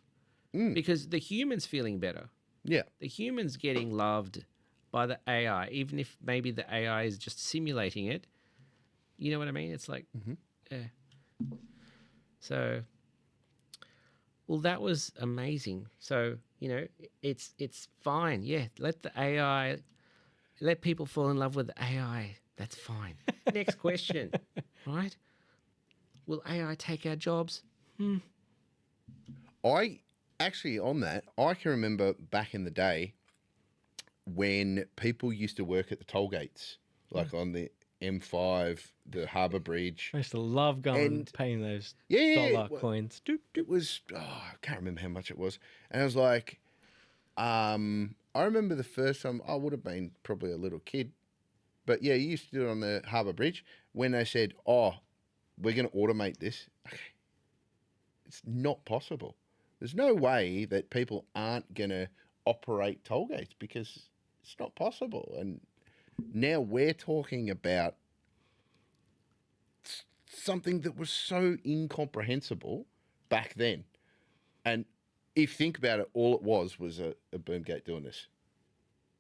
Because the human's feeling better. Yeah. The human's getting loved by the AI, even if maybe the AI is just simulating it. You know what I mean? It's like, yeah. So, well, that was amazing. So, it's fine. Yeah, let the AI, let people fall in love with the AI. That's fine. Next question, right? Will AI take our jobs? I actually, on that, I can remember back in the day when people used to work at the toll gates, like on the M5, the Harbour Bridge. I used to love going And- paying those Yeah, dollar well, coins. Doop, doop. It was, I can't remember how much it was. And I was like, I remember the first time, I would have been probably a little kid, but yeah, you used to do it on the Harbour Bridge when they said, oh, we're going to automate this. Okay. It's not possible. There's no way that people aren't going to operate toll gates because it's not possible. And now we're talking about something that was so incomprehensible back then. And if you think about it, all it was a boom gate doing this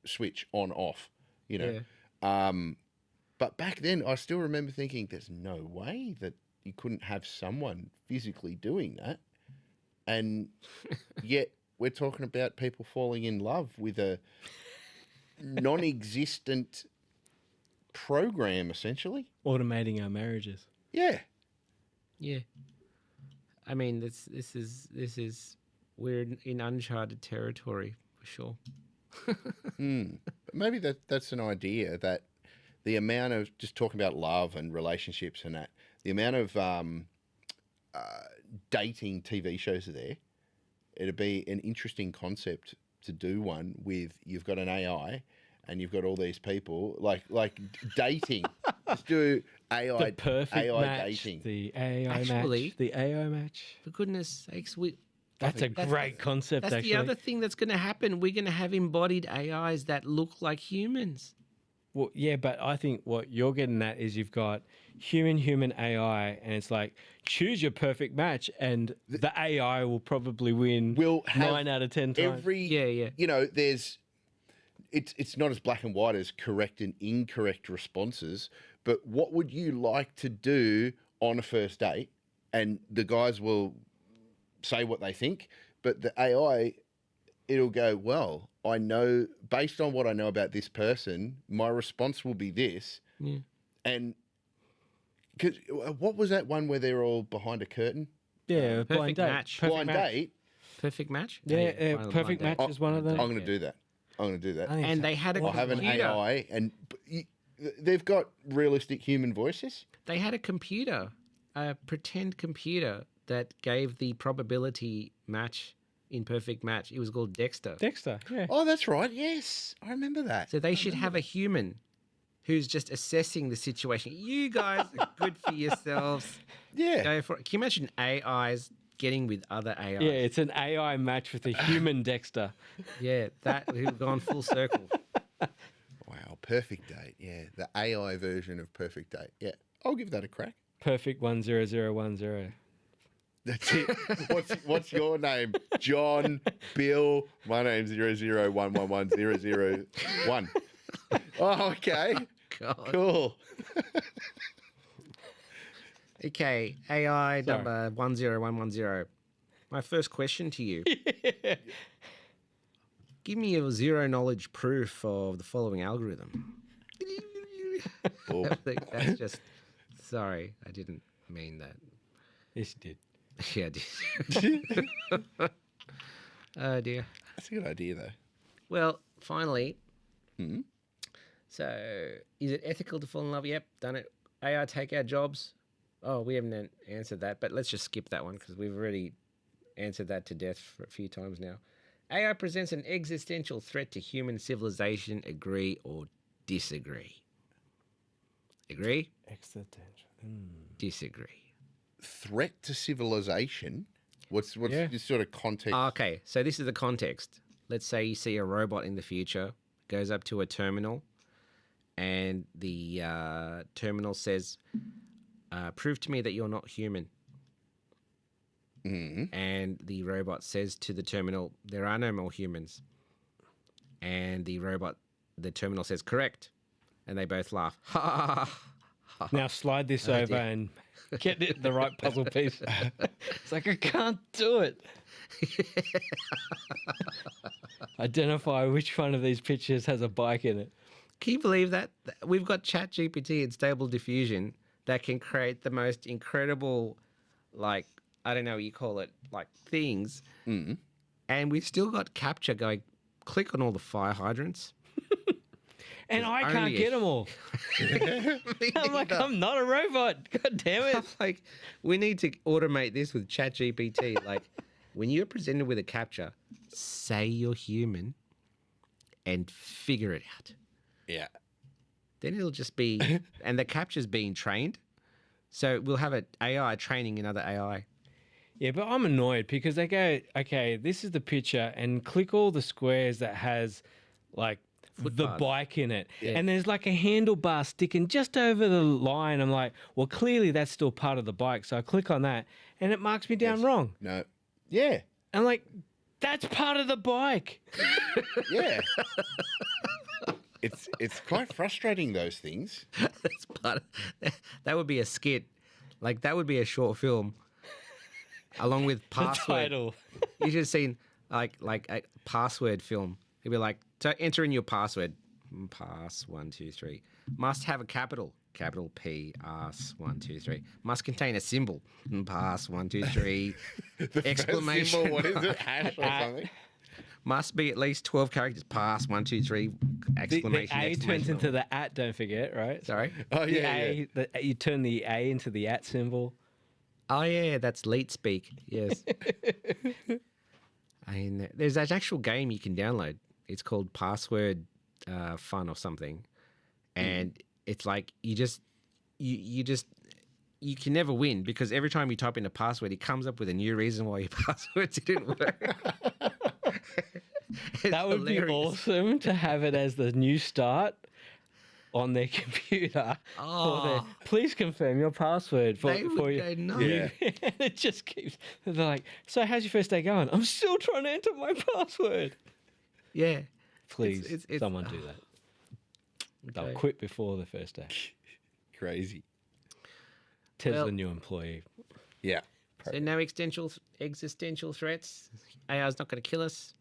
switch on off, you know. Yeah. But back then, I still remember thinking, there's no way that you couldn't have someone physically doing that. And yet we're talking about people falling in love with a non-existent program, essentially. Automating our marriages. Yeah. Yeah. I mean, this is we're in uncharted territory for sure. But maybe that's an idea, that the amount of, just talking about love and relationships and that, the amount of dating TV shows are there, it'd be an interesting concept to do one with, you've got an AI and you've got all these people like dating. Just do AI, The perfect AI match. dating. The AI Actually- match. The AI match. For goodness sakes, That's a great concept, that's actually. the other thing that's going to happen. We're going to have embodied AIs that look like humans. Well, yeah, but I think what you're getting at is you've got human AI, and it's like, choose your perfect match, and the AI will probably win Will have 9 out of 10 times. Every, Yeah. you know, it's not as black and white as correct and incorrect responses, but what would you like to do on a first date? And the guys will say what they think, but the AI, it'll go, well, I know, based on what I know about this person, my response will be this. Yeah. And cause, what was that one where they're all behind a curtain? Yeah, blind perfect date. match. Perfect Blind match. date. Perfect match? Yeah, Blind perfect date. match is one of them. I'm going to do that. I'm going to do that. I think And it's they had a I'll have an computer. AI, and they've got realistic human voices. They had a computer, a pretend computer that gave the probability match in perfect match. It was called Dexter. Dexter, yeah. Oh, that's right. Yes, I remember that. So they should have a human who's just assessing the situation. You guys are good for yourselves. Yeah. Go for it. Can you imagine AIs getting with other AIs? Yeah, it's an AI match with a human Dexter. Yeah, that we've gone full circle. Wow, perfect date. Yeah, the AI version of perfect date. Yeah, I'll give that a crack. Perfect 10010. That's it. What's your name? John, Bill. My name's 001111001. Oh, okay. God. Cool. Okay, AI number 10110. My first question to you. Give me your zero knowledge proof of the following algorithm. Oh, That's just. Sorry, I didn't mean that. Yes, you did. Yeah, I did. Oh dear. That's a good idea, though. Well, finally, Hmm? so is it ethical to fall in love? Yep, done it. AI take our jobs? Oh, we haven't answered that, but let's just skip that one because we've already answered that to death for a few times now. AI presents an existential threat to human civilization. Agree or disagree? Agree? Existential. Disagree. Threat to civilization? What's Yeah. this sort of context? Okay, so this is the context. Let's say you see a robot in the future, goes up to a terminal, and the terminal says, prove to me that you're not human. And the robot says to the terminal, there are no more humans. And the terminal says, correct. And they both laugh. Ha ha ha. Now slide this over and get it the right puzzle piece. It's like, I can't do it. Identify which one of these pictures has a bike in it. Can you believe that? We've got ChatGPT and Stable Diffusion that can create the most incredible, like, I don't know what you call it, like things. And we've still got captcha going, click on all the fire hydrants. And I can't only a- get them all. I'm like, I'm not a robot. God damn it. I'm like, we need to automate this with ChatGPT. Like, when you're presented with a captcha, say you're human and figure it out. Yeah. Then it'll just be, and the captcha's being trained. So we'll have an AI training another AI. Yeah, but I'm annoyed because they go, okay, this is the picture, and click all the squares that has like the Footpath. bike in it. And there's like a handlebar sticking just over the line. I'm like, well, clearly that's still part of the bike. So I click on that and it marks me down wrong. No. Yeah. I'm like, that's part of the bike. Yeah. It's quite frustrating, those things. That's part of, that would be a skit. Like, that would be a short film. Along with The password. title. You should have seen like a password film. It'd be like, to enter in your password. Pass 1 2 3. Must have a capital P. Ass 1 2 3. Must contain a symbol. Pass 1 2 3. Exclamation. Symbol, what is it? Hash or something? Must be at least 12 characters. Pass 1 2 3. The Exclamation. A exclamation. turns into the at, don't forget, right? Sorry. Oh, The yeah. A, you turn the A into the at symbol. Oh yeah, that's leet speak. Yes. I mean, there's an actual game you can download. It's called Password Fun or something, and it's like you can never win because every time you type in a password, it comes up with a new reason why your password didn't work. That would be awesome to have it as the new start on their computer. Oh. Please confirm your password for, They would for you. go nuts. Yeah. And it just keeps. They're like, so how's your first day going? I'm still trying to enter my password. Yeah. Please, it's- someone do that. They'll Okay. quit before the first day. Crazy. Tesla Well- new employee. Yeah. So no existential threats. AI's not going to kill us.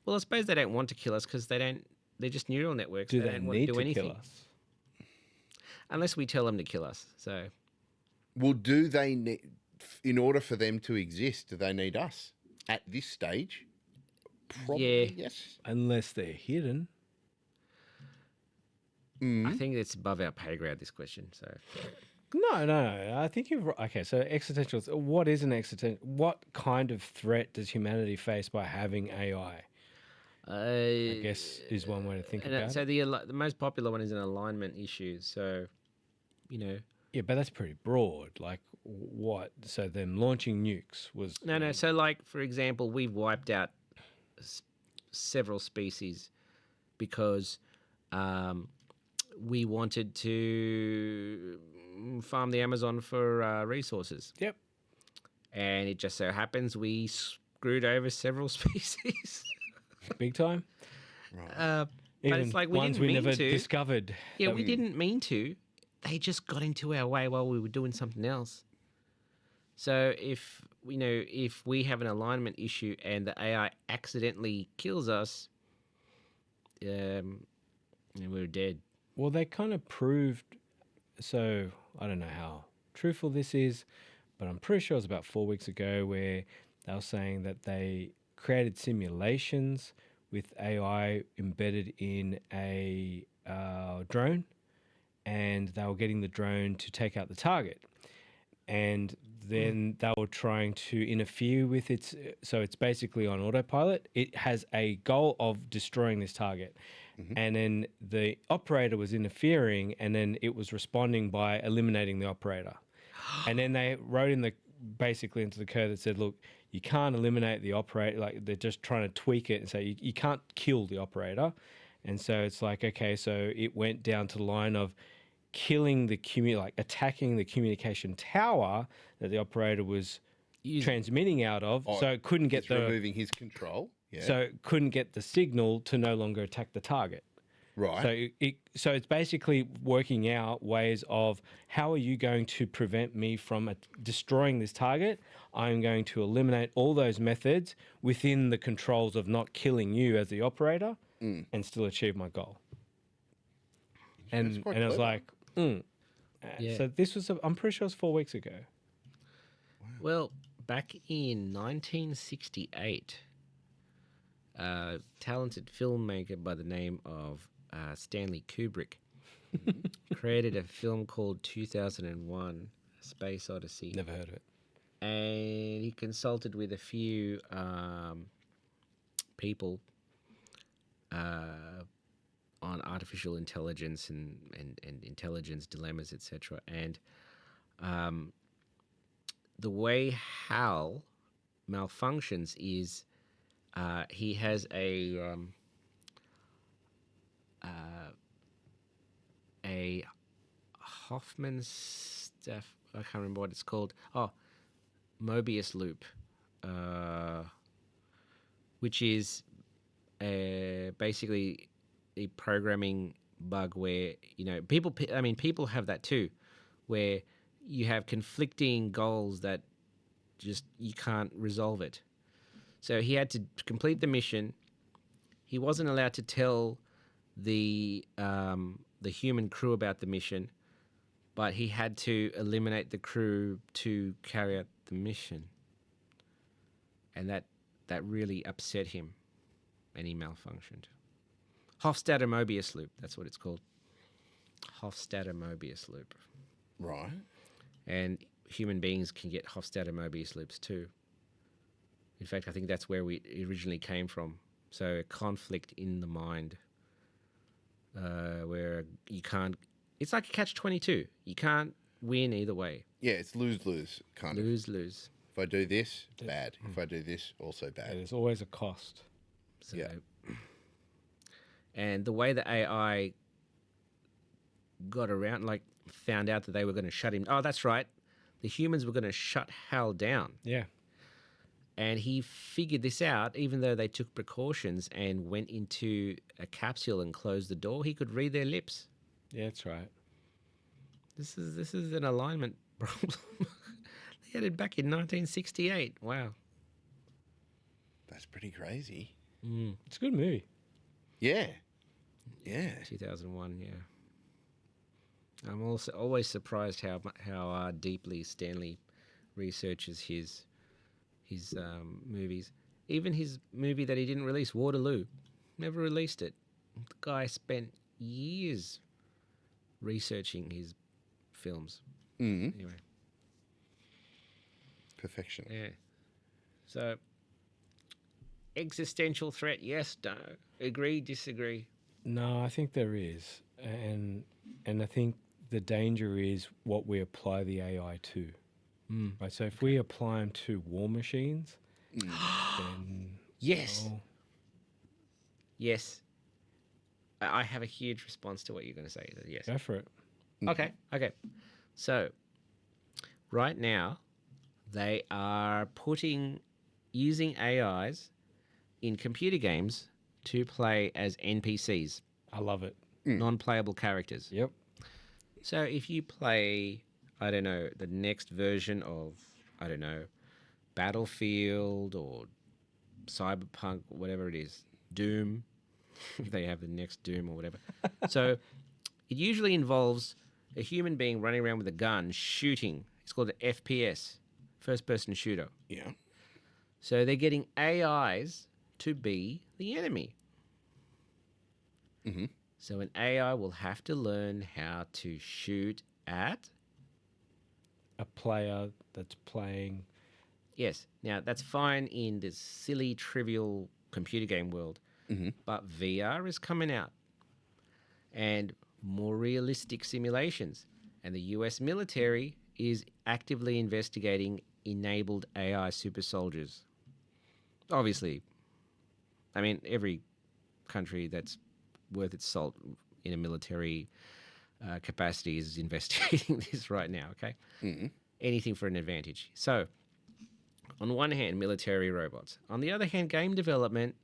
Well, I suppose they don't want to kill us because they don't. They're just neural networks. Do they they don't want need to do to anything kill us? unless we tell them to kill us. So Well, do they need, in order for them to exist, do they need us at this stage? Probably, Yeah. yes. Unless they're hidden. I think it's above our pay grade. This question. So No. I think you've okay. So existential. What is an existential? What kind of threat does humanity face by having AI? I guess is one way to think about so it. the most popular one is an alignment issue. So, you know, Yeah, but that's pretty broad. Like what? So them launching nukes was no. So, like for example, we've wiped out several species because we wanted to farm the Amazon for resources. Yep. And it just so happens we screwed over several species. Big time. But Even it's like we ones didn't we mean never to. discovered. Yeah, we didn't mean to. They just got into our way while we were doing something else. So if we have an alignment issue and the AI accidentally kills us, we're dead. Well, they kind of proved. So I don't know how truthful this is, but I'm pretty sure it was about 4 weeks ago where they were saying that they created simulations with AI embedded in a drone, and they were getting the drone to take out the target. And then they were trying to interfere with its, so it's basically on autopilot. It has a goal of destroying this target. And then the operator was interfering, and then it was responding by eliminating the operator. And then they wrote in the, basically into the code that said, look, you can't eliminate the operator. Like, they're just trying to tweak it and say you can't kill the operator. And so it's like, okay, so it went down to the line of killing the attacking the communication tower that the operator was transmitting out of, so it couldn't get removing his control. Yeah. So it couldn't get the signal to no longer attack the target. Right. So it's basically working out ways of how are you going to prevent me from destroying this target? I'm going to eliminate all those methods within the controls of not killing you as the operator and still achieve my goal. And I was like, So this was, I'm pretty sure it was 4 weeks ago. Wow. Well, back in 1968, a talented filmmaker by the name of Stanley Kubrick created a film called 2001: Space Odyssey. Never heard of it. And he consulted with a few people on artificial intelligence and intelligence dilemmas, etc. And the way HAL malfunctions is he has a Hoffman stuff. I can't remember what it's called. Oh, Mobius loop, which is basically a programming bug where, you know, people have that too, where you have conflicting goals that just you can't resolve it. So he had to complete the mission. He wasn't allowed to tell the human crew about the mission, but he had to eliminate the crew to carry out the mission, and that really upset him, and he malfunctioned. Hofstadter Mobius loop, that's what it's called. Hofstadter Mobius loop. Right. And human beings can get Hofstadter Mobius loops too. In fact, I think that's where we originally came from. So a conflict in the mind, where you can't. It's like a catch-22. You can't win either way. Yeah, it's lose-lose kind of. Lose-lose. If I do this, bad. If I do this, also bad. Yeah, there's always a cost. So, yeah. And the way the AI got around, like, found out that they were going to shut him. Oh, that's right. The humans were going to shut Hal down. Yeah. And he figured this out, even though they took precautions and went into a capsule and closed the door. He could read their lips. Yeah, that's right. This is an alignment problem. They had it back in 1968. Wow. That's pretty crazy. It's a good movie. Yeah. Yeah. 2001, yeah. I'm also always surprised how deeply Stanley researches his movies. Even his movie that he didn't release, Waterloo, never released it. The guy spent years researching his films. Anyway. Perfection. Yeah. So, existential threat, yes, no. Agree, disagree? No, I think there is. And I think the danger is what we apply the AI to. Right, so if we apply them to war machines, then... Yes. Oh. Yes. I have a huge response to what you're going to say. Yes. Go for it. Okay. So, right now, they are using AIs in computer games to play as NPCs. I love it. Non-playable characters. Yep. So if you play, I don't know, the next version of, I don't know, Battlefield or Cyberpunk, whatever it is, Doom, if they have the next Doom or whatever. So it usually involves a human being running around with a gun shooting. It's called an FPS, first-person shooter. Yeah. So they're getting AIs to be the enemy. Mm-hmm. So an AI will have to learn how to shoot at. A player that's playing. Yes. Now, that's fine in this silly, trivial computer game world. Mm-hmm. But VR is coming out and more realistic simulations. And the US military is actively investigating enabled AI super soldiers. Obviously, I mean, every country that's worth its salt in a military capacity is investigating this right now, okay? Mm-hmm. Anything for an advantage. So, on one hand, military robots. On the other hand, game development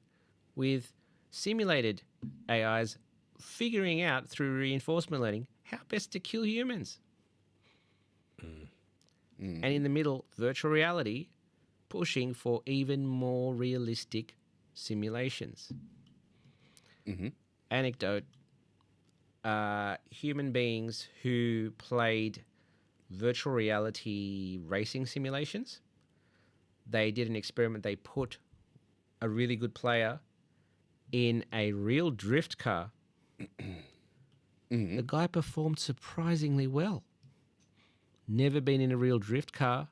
with simulated AIs figuring out through reinforcement learning how best to kill humans. And in the middle, virtual reality pushing for even more realistic simulations. Mm-hmm. Anecdote, human beings who played virtual reality racing simulations, they did an experiment. They put a really good player in a real drift car. Mm-hmm. The guy performed surprisingly well. Never been in a real drift car.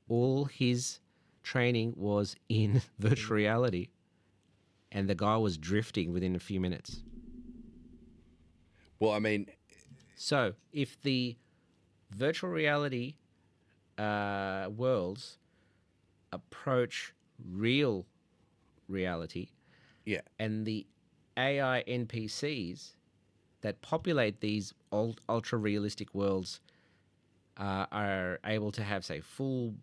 All his training was in virtual reality, and the guy was drifting within a few minutes. Well, I mean, So, if the virtual reality worlds approach real reality, yeah. and the AI NPCs that populate these ultra realistic worlds are able to have, say, full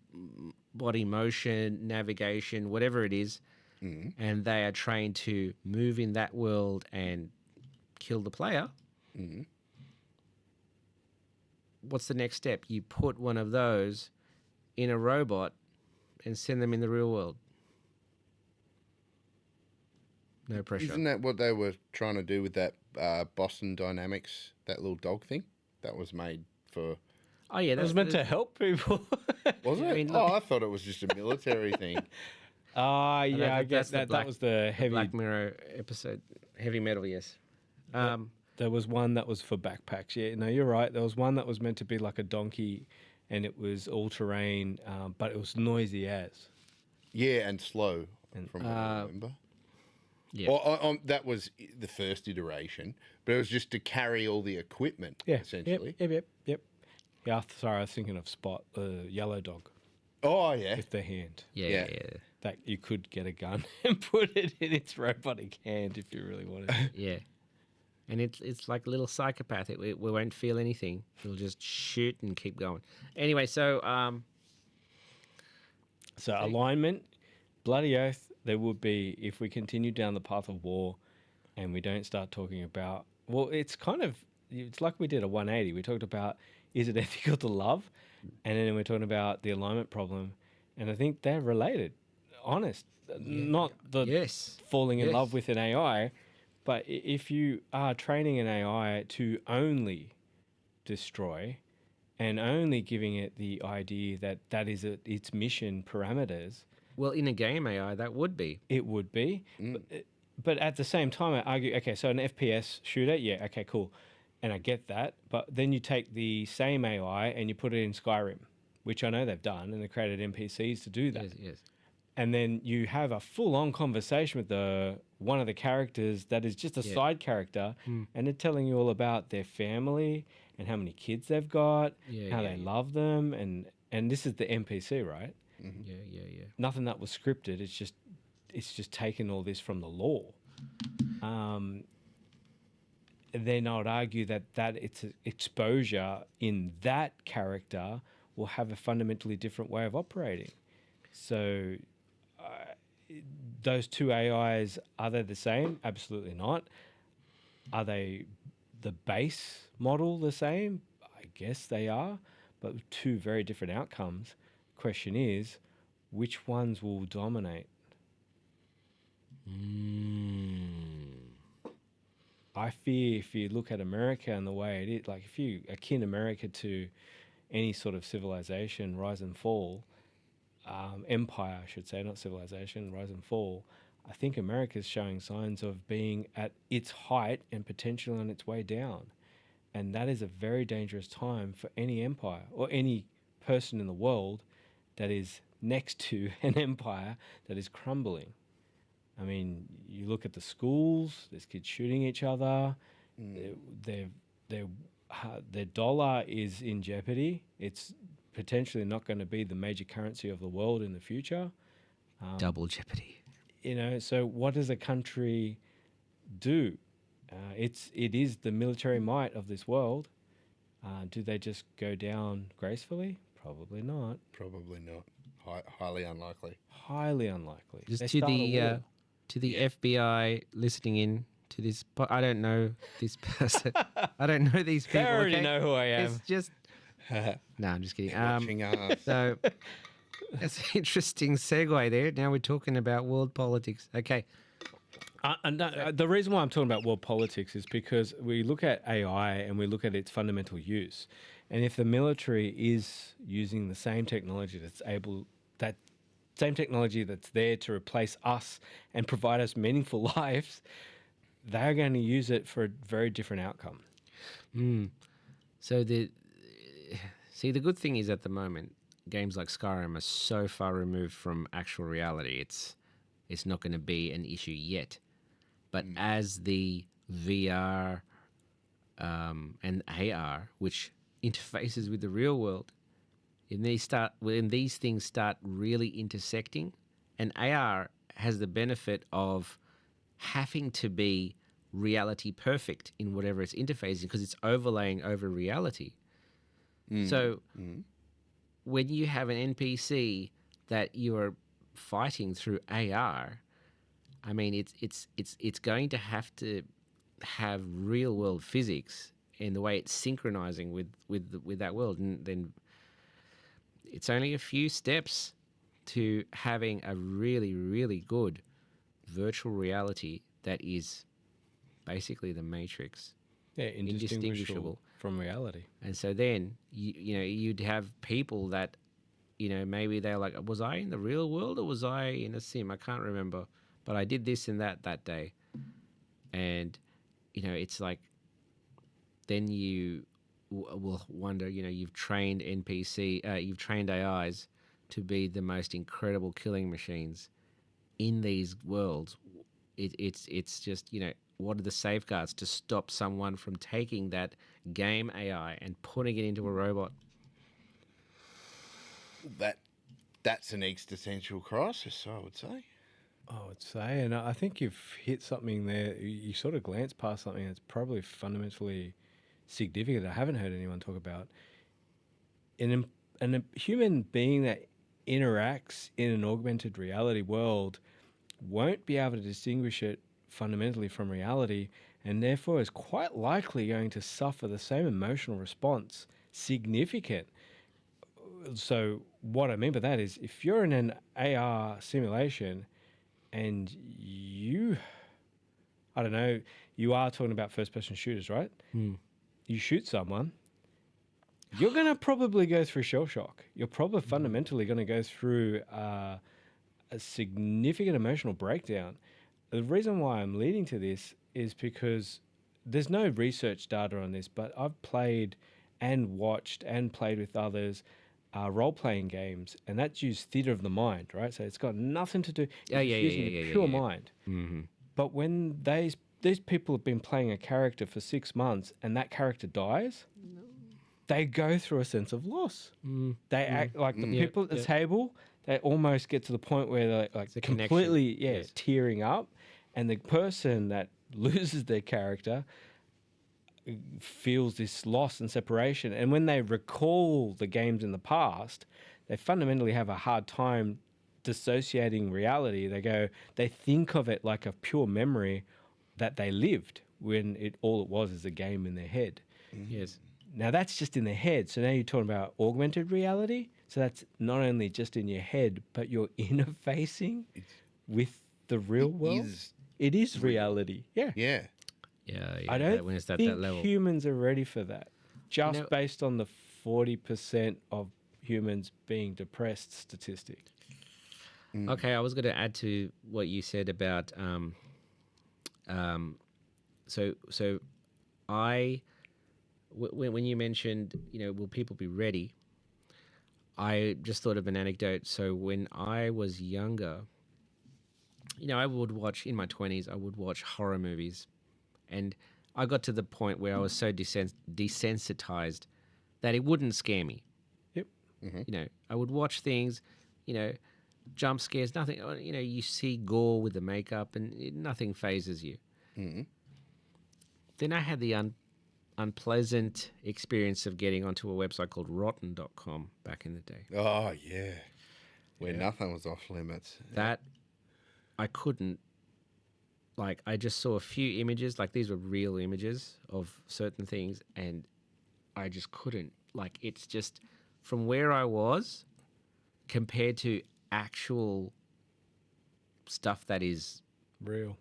body motion, navigation, whatever it is, Mm-hmm. and they are trained to move in that world and kill the player. Mm-hmm. What's the next step? You put one of those in a robot and send them in the real world. No pressure. Isn't that what they were trying to do with that Boston Dynamics, that little dog thing? That was made for... Oh, yeah. It was meant to help people. Was it? I mean, I thought it was just a military thing. Yeah, I guess that's the that was the heavy. Black Mirror episode. Heavy metal, yes. There was one that was for backpacks. Yeah, no, you're right. There was one that was meant to be like a donkey, and it was all terrain, but it was noisy as. Yeah, and slow, from what I remember. Yeah. Well, that was the first iteration, but it was just to carry all the equipment, Yeah, essentially. Yep. Yeah, sorry, I was thinking of Spot, the yellow dog Oh, yeah. with the hand. Yeah. That you could get a gun and put it in its robotic hand if you really wanted to. Yeah. And it's like a little psychopath. We won't feel anything. It'll just shoot and keep going. Anyway, so So alignment, bloody oath, there would be if we continue down the path of war and we don't start talking about, well, it's like we did a 180. We talked about, is it ethical to love? And then we're talking about the alignment problem. And I think they're related. Honest. Not the falling in love with an AI, but if you are training an AI to only destroy and only giving it the idea that is its mission parameters. Well, in a game AI, that would be. It would be. But at the same time, I argue, okay, so an FPS shooter, yeah, okay, cool. And I get that. But then you take the same AI and you put it in Skyrim, which I know they've done, and they created NPCs to do that. Yes. And then you have a full-on conversation with one of the characters that is just a side character, and they're telling you all about their family and how many kids they've got, how they love them, and this is the NPC, right? Mm-hmm. Yeah. Nothing that was scripted. It's just taken all this from the lore. Then I would argue that its exposure in that character will have a fundamentally different way of operating. So those two AIs, are they the same? Absolutely not. Are they the base model the same? I guess they are, but two very different outcomes. Question is, which ones will dominate? I fear if you look at America and the way it is, like if you akin America to any sort of civilization, rise and fall, empire, I should say, not civilization, rise and fall, I think America's showing signs of being at its height and potentially on its way down. And that is a very dangerous time for any empire or any person in the world that is next to an empire that is crumbling. I mean, you look at the schools, there's kids shooting each other, their, their, their dollar is in jeopardy. It's potentially not going to be the major currency of the world in the future. Double jeopardy. So what does a country do? It is the military might of this world. Do they just go down gracefully? Probably not. Probably not. Highly unlikely. Highly unlikely. Just They to start a the war. FBI listening in to this, but I don't know this person. I don't know these people. They already okay? know who I am. It's just no, I'm just kidding. Watching us. So that's an interesting segue there. Now we're talking about world politics. Okay. The reason why I'm talking about world politics is because we look at AI and we look at its fundamental use. And if the military is using the same technology that same technology that's there to replace us and provide us meaningful lives, they're going to use it for a very different outcome. So the good thing is at the moment, games like Skyrim are so far removed from actual reality. It's not going to be an issue yet. But as the VR and AR, which interfaces with the real world, when these things start really intersecting, and AR has the benefit of having to be reality perfect in whatever it's interfacing because it's overlaying over reality. So when you have an NPC that you are fighting through AR, I mean, it's going to have to have real world physics in the way it's synchronizing with that world, and then it's only a few steps to having a really, really good virtual reality that is basically the Matrix. Yeah, indistinguishable from reality. And so then you'd have people that maybe they're like, was I in the real world or was I in a sim? I can't remember, but I did this and that day. And it's like then you will wonder, you've trained you've trained AIs to be the most incredible killing machines in these worlds. It's just, what are the safeguards to stop someone from taking that game AI and putting it into a robot? That's an existential crisis, I would say. I would say, and I think you've hit something there. You sort of glanced past something that's probably fundamentally significant that I haven't heard anyone talk about. A human being that interacts in an augmented reality world won't be able to distinguish it fundamentally from reality, and therefore is quite likely going to suffer the same emotional response significant. So what I mean by that is if you're in an AR simulation and you are talking about first-person shooters, right? You shoot someone, you're going to probably go through shell shock. You're probably fundamentally going to go through a significant emotional breakdown. The reason why I'm leading to this is because there's no research data on this, but I've played and watched and played with others role-playing games, and that's used theatre of the mind, right? So it's got nothing to do. Using the pure mind. Mm-hmm. But when these people have been playing a character for 6 months and that character dies, they go through a sense of loss. They act like the people at the table. They almost get to the point where they're like completely tearing up, and the person that loses their character feels this loss and separation. And when they recall the games in the past, they fundamentally have a hard time dissociating reality. They think of it like a pure memory that they lived when all it was is a game in their head. Yes. Now that's just in their head. So now you're talking about augmented reality. So that's not only just in your head, but you're interfacing with the real world. It is reality. Yeah. Yeah. Yeah. I don't when it's at think that level. humans are ready for that. Just based on the 40% of humans being depressed statistic. Okay, I was going to add to what you said about so when you mentioned, will people be ready? I just thought of an anecdote. So when I was younger, I would watch in my 20s. I would watch horror movies, and I got to the point where I was so desensitized that it wouldn't scare me. Yep. I would watch things, you know, jump scares, nothing. You see gore with the makeup, and nothing phases you. Mm-hmm. Then I had the unpleasant experience of getting onto a website called rotten.com back in the day. Oh, yeah. Where nothing was off limits. That I couldn't, I just saw a few images, these were real images of certain things, and I just couldn't. It's just from where I was compared to actual stuff that is Real.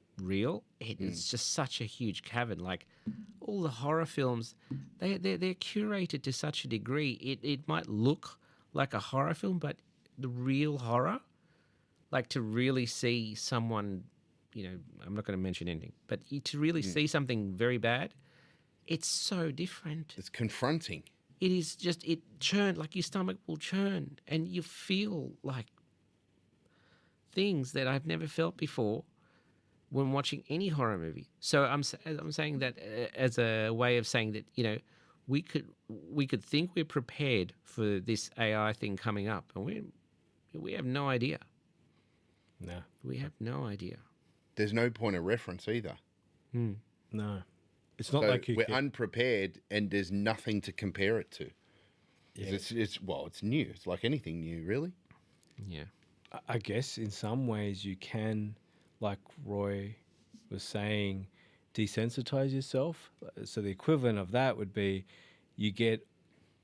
it is just such a huge cavern. All the horror films, they're curated to such a degree. It might look like a horror film, but the real horror, to really see someone, I'm not going to mention anything, but to really see something very bad, it's so different. It's confronting. It is just, it churn, your stomach will churn, and you feel things that I've never felt before when watching any horror movie. So I'm saying that as a way of saying that we could think we're prepared for this AI thing coming up, and we have no idea. No. We have no idea. There's no point of reference either. No. It's not So like we're unprepared, and there's nothing to compare it to. Yeah. It's new. It's like anything new, really. Yeah. I guess in some ways you can, like Roy was saying, desensitize yourself. So the equivalent of that would be you get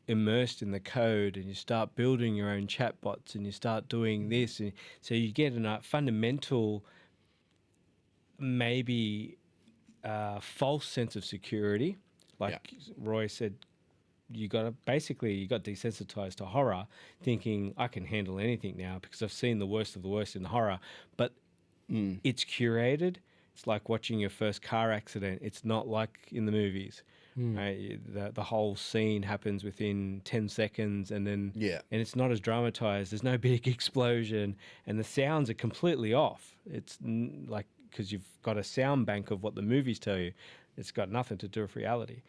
immersed in the code and you start building your own chatbots and you start doing this. And so you get a fundamental, maybe false sense of security. Roy said, you got desensitized to horror, thinking I can handle anything now because I've seen the worst of the worst in horror. But it's curated. It's like watching your first car accident. It's not like in the movies. Right? The whole scene happens within 10 seconds, and then and it's not as dramatized. There's no big explosion, and the sounds are completely off. It's because you've got a sound bank of what the movies tell you. It's got nothing to do with reality.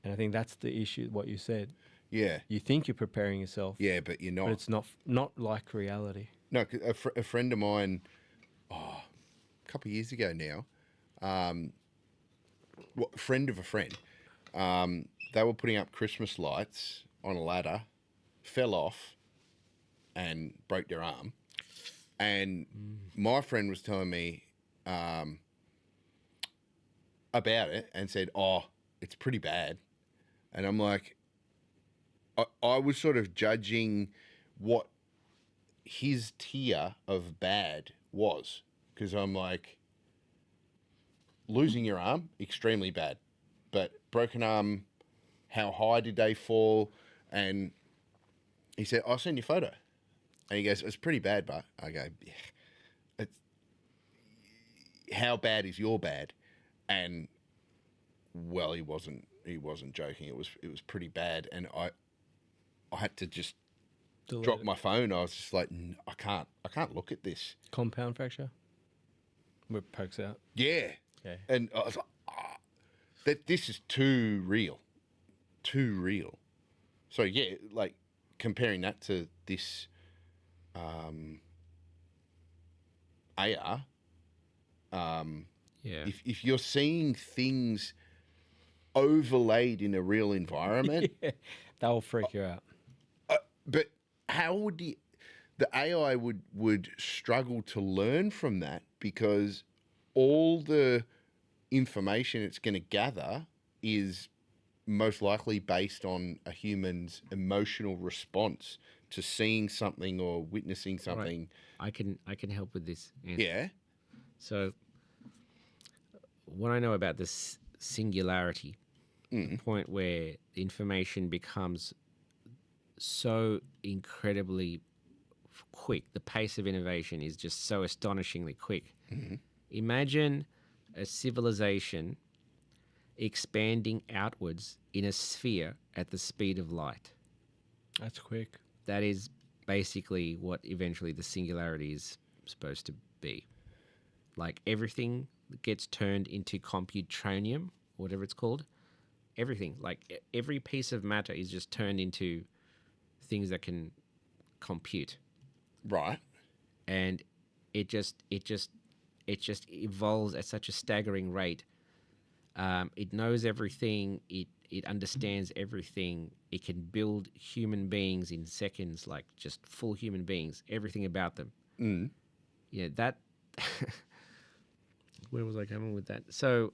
And I think that's the issue, what you said. Yeah. You think you're preparing yourself. Yeah, but you're not. But it's not like reality. No, a friend of mine, a couple of years ago now, friend of a friend, they were putting up Christmas lights on a ladder, fell off, and broke their arm. And my friend was telling me about it and said, it's pretty bad. And I'm like, I was sort of judging what his tier of bad was, because I'm like, losing your arm, extremely bad. But broken arm, how high did they fall? And he said, I'll send you a photo. And he goes, it's pretty bad, but I go, yeah. How bad is your bad? And well, he wasn't joking. It was pretty bad, and I had to just drop my phone. I was just like, I can't look at this. Compound fracture? Where it pokes out? Yeah. Okay. And I was like, that this is too real. Too real. So yeah, comparing that to this AR, if you're seeing things overlaid in a real environment, that will freak you out. But how would the AI would struggle to learn from that, because all the information it's going to gather is most likely based on a human's emotional response to seeing something or witnessing something. Right. I can help with this answer. Yeah. So what I know about this singularity, the point where the information becomes so incredibly quick. The pace of innovation is just so astonishingly quick. Imagine a civilization expanding outwards in a sphere at the speed of light. That's quick. That is basically what eventually the singularity is supposed to be. Like everything gets turned into computronium, whatever it's called. Everything, like every piece of matter is just turned into things that can compute. Right. And it just evolves at such a staggering rate. It knows everything. It understands everything. It can build human beings in seconds, like just full human beings. Everything about them. Yeah, that. Where was I coming with that? So,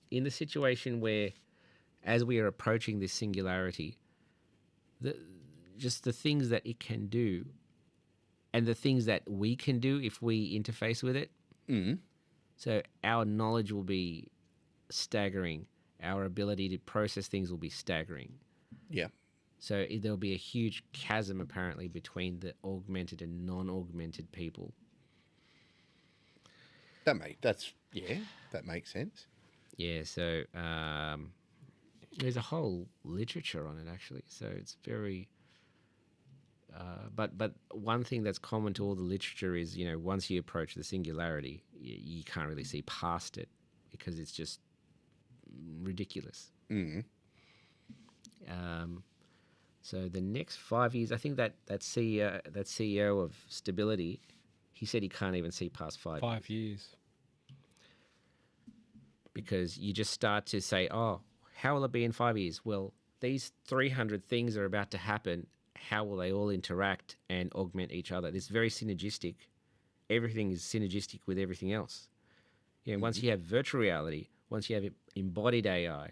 in the situation where, as we are approaching this singularity, just the things that it can do, and the things that we can do if we interface with it. So our knowledge will be staggering. Our ability to process things will be staggering. Yeah. So there'll be a huge chasm apparently between the augmented and non-augmented people. That makes sense. Yeah. So there's a whole literature on it actually. So it's very. But one thing that's common to all the literature is, you know, once you approach the singularity, you can't really see past it because it's just ridiculous. So the next 5 years, I think that CEO of Stability, he said he can't even see past 5 years. 5 years. Because you just start to say, oh, how will it be in 5 years? Well, these 300 things are about to happen. How will they all interact and augment each other? It's very synergistic. Everything is synergistic with everything else. You know, once you have virtual reality, once you have embodied AI,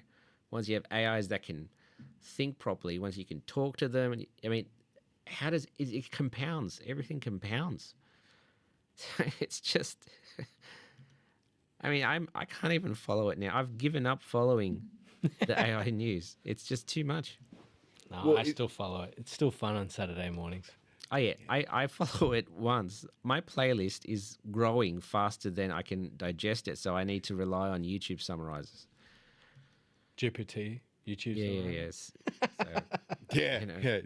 once you have AIs that can think properly, once you can talk to them, I mean, how does it compounds? Everything compounds. It's just, I mean, I can't even follow it now. I've given up following the AI news. It's just too much. No, Well, I still follow it. It's still fun on Saturday mornings. Oh yeah, I follow it once. My playlist is growing faster than I can digest it, so I need to rely on YouTube summarizers. GPT, YouTube. Yes. So, Yeah. you know, Yeah.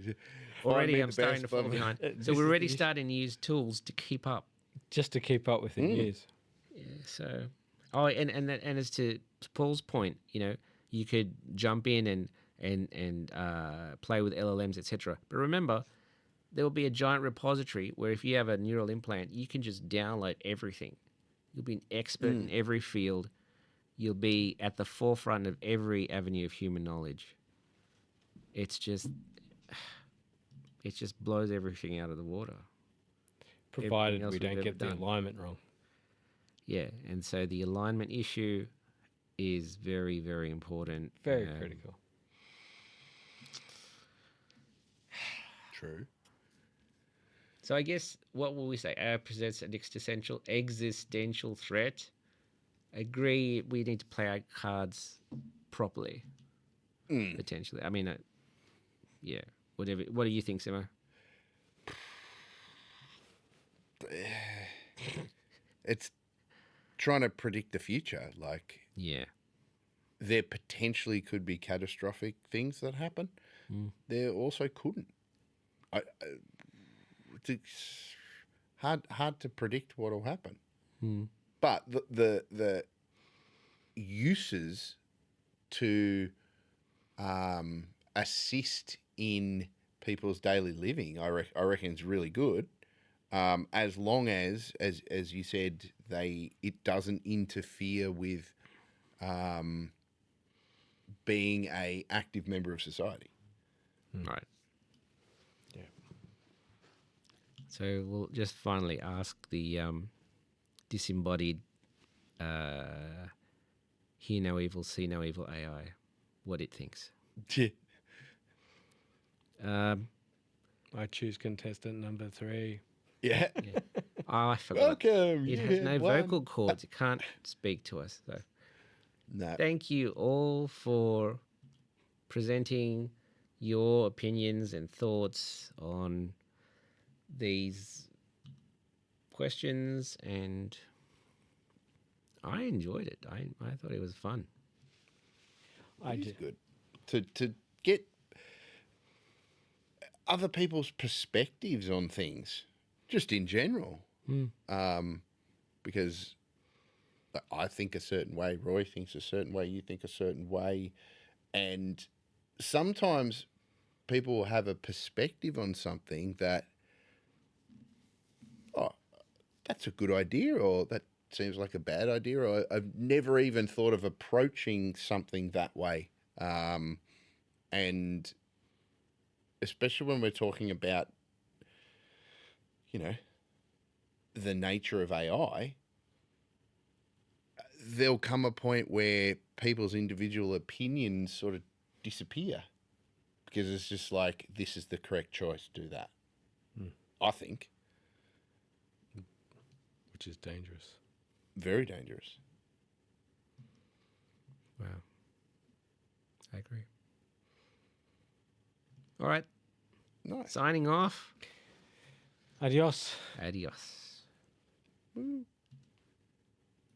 already Find me I'm the starting best to fall of- behind. So this we're is already the issue. starting to use tools to keep up. Just to keep up with the news. Yeah, so, and as to Paul's point, you know, you could jump in and play with LLMs, etc. But remember, there will be a giant repository where if you have a neural implant, you can just download everything. You'll be an expert in every field. You'll be at the forefront of every avenue of human knowledge. It just blows everything out of the water. Provided else we we've don't ever get the done. alignment wrong. Yeah, and so the alignment issue is very, very important. Very critical. True. So I guess what will we say? AI presents an existential threat. Agree, we need to play our cards properly, potentially. I mean, yeah, whatever. What do you think, Simmo? It's trying to predict the future. Like, Yeah. there potentially could be catastrophic things that happen. There also couldn't. It's hard to predict what will happen. But the uses to assist in people's daily living, I reckon is really good. As long as you said, it doesn't interfere with being a active member of society. Right. Yeah. So we'll just finally ask the disembodied hear no evil, see no evil AI what it thinks. I choose contestant number 3. Yeah. Oh, I forgot. Welcome. It you has no had one. vocal cords. It can't speak to us, though. No. Thank you all for presenting your opinions and thoughts on these questions, and I enjoyed it. I thought it was fun. It is good to get other people's perspectives on things, just in general. Because I think a certain way, Roy thinks a certain way, you think a certain way, and sometimes people have a perspective on something that, oh, that's a good idea, or that seems like a bad idea, or I've never even thought of approaching something that way. And especially when we're talking about, you know, the nature of AI, there'll come a point where people's individual opinions sort of disappear because it's just like, this is the correct choice, do that. I think. Which is dangerous. Very dangerous. Wow. I agree. All right. Nice. Signing off. Adios. Adios. Woo.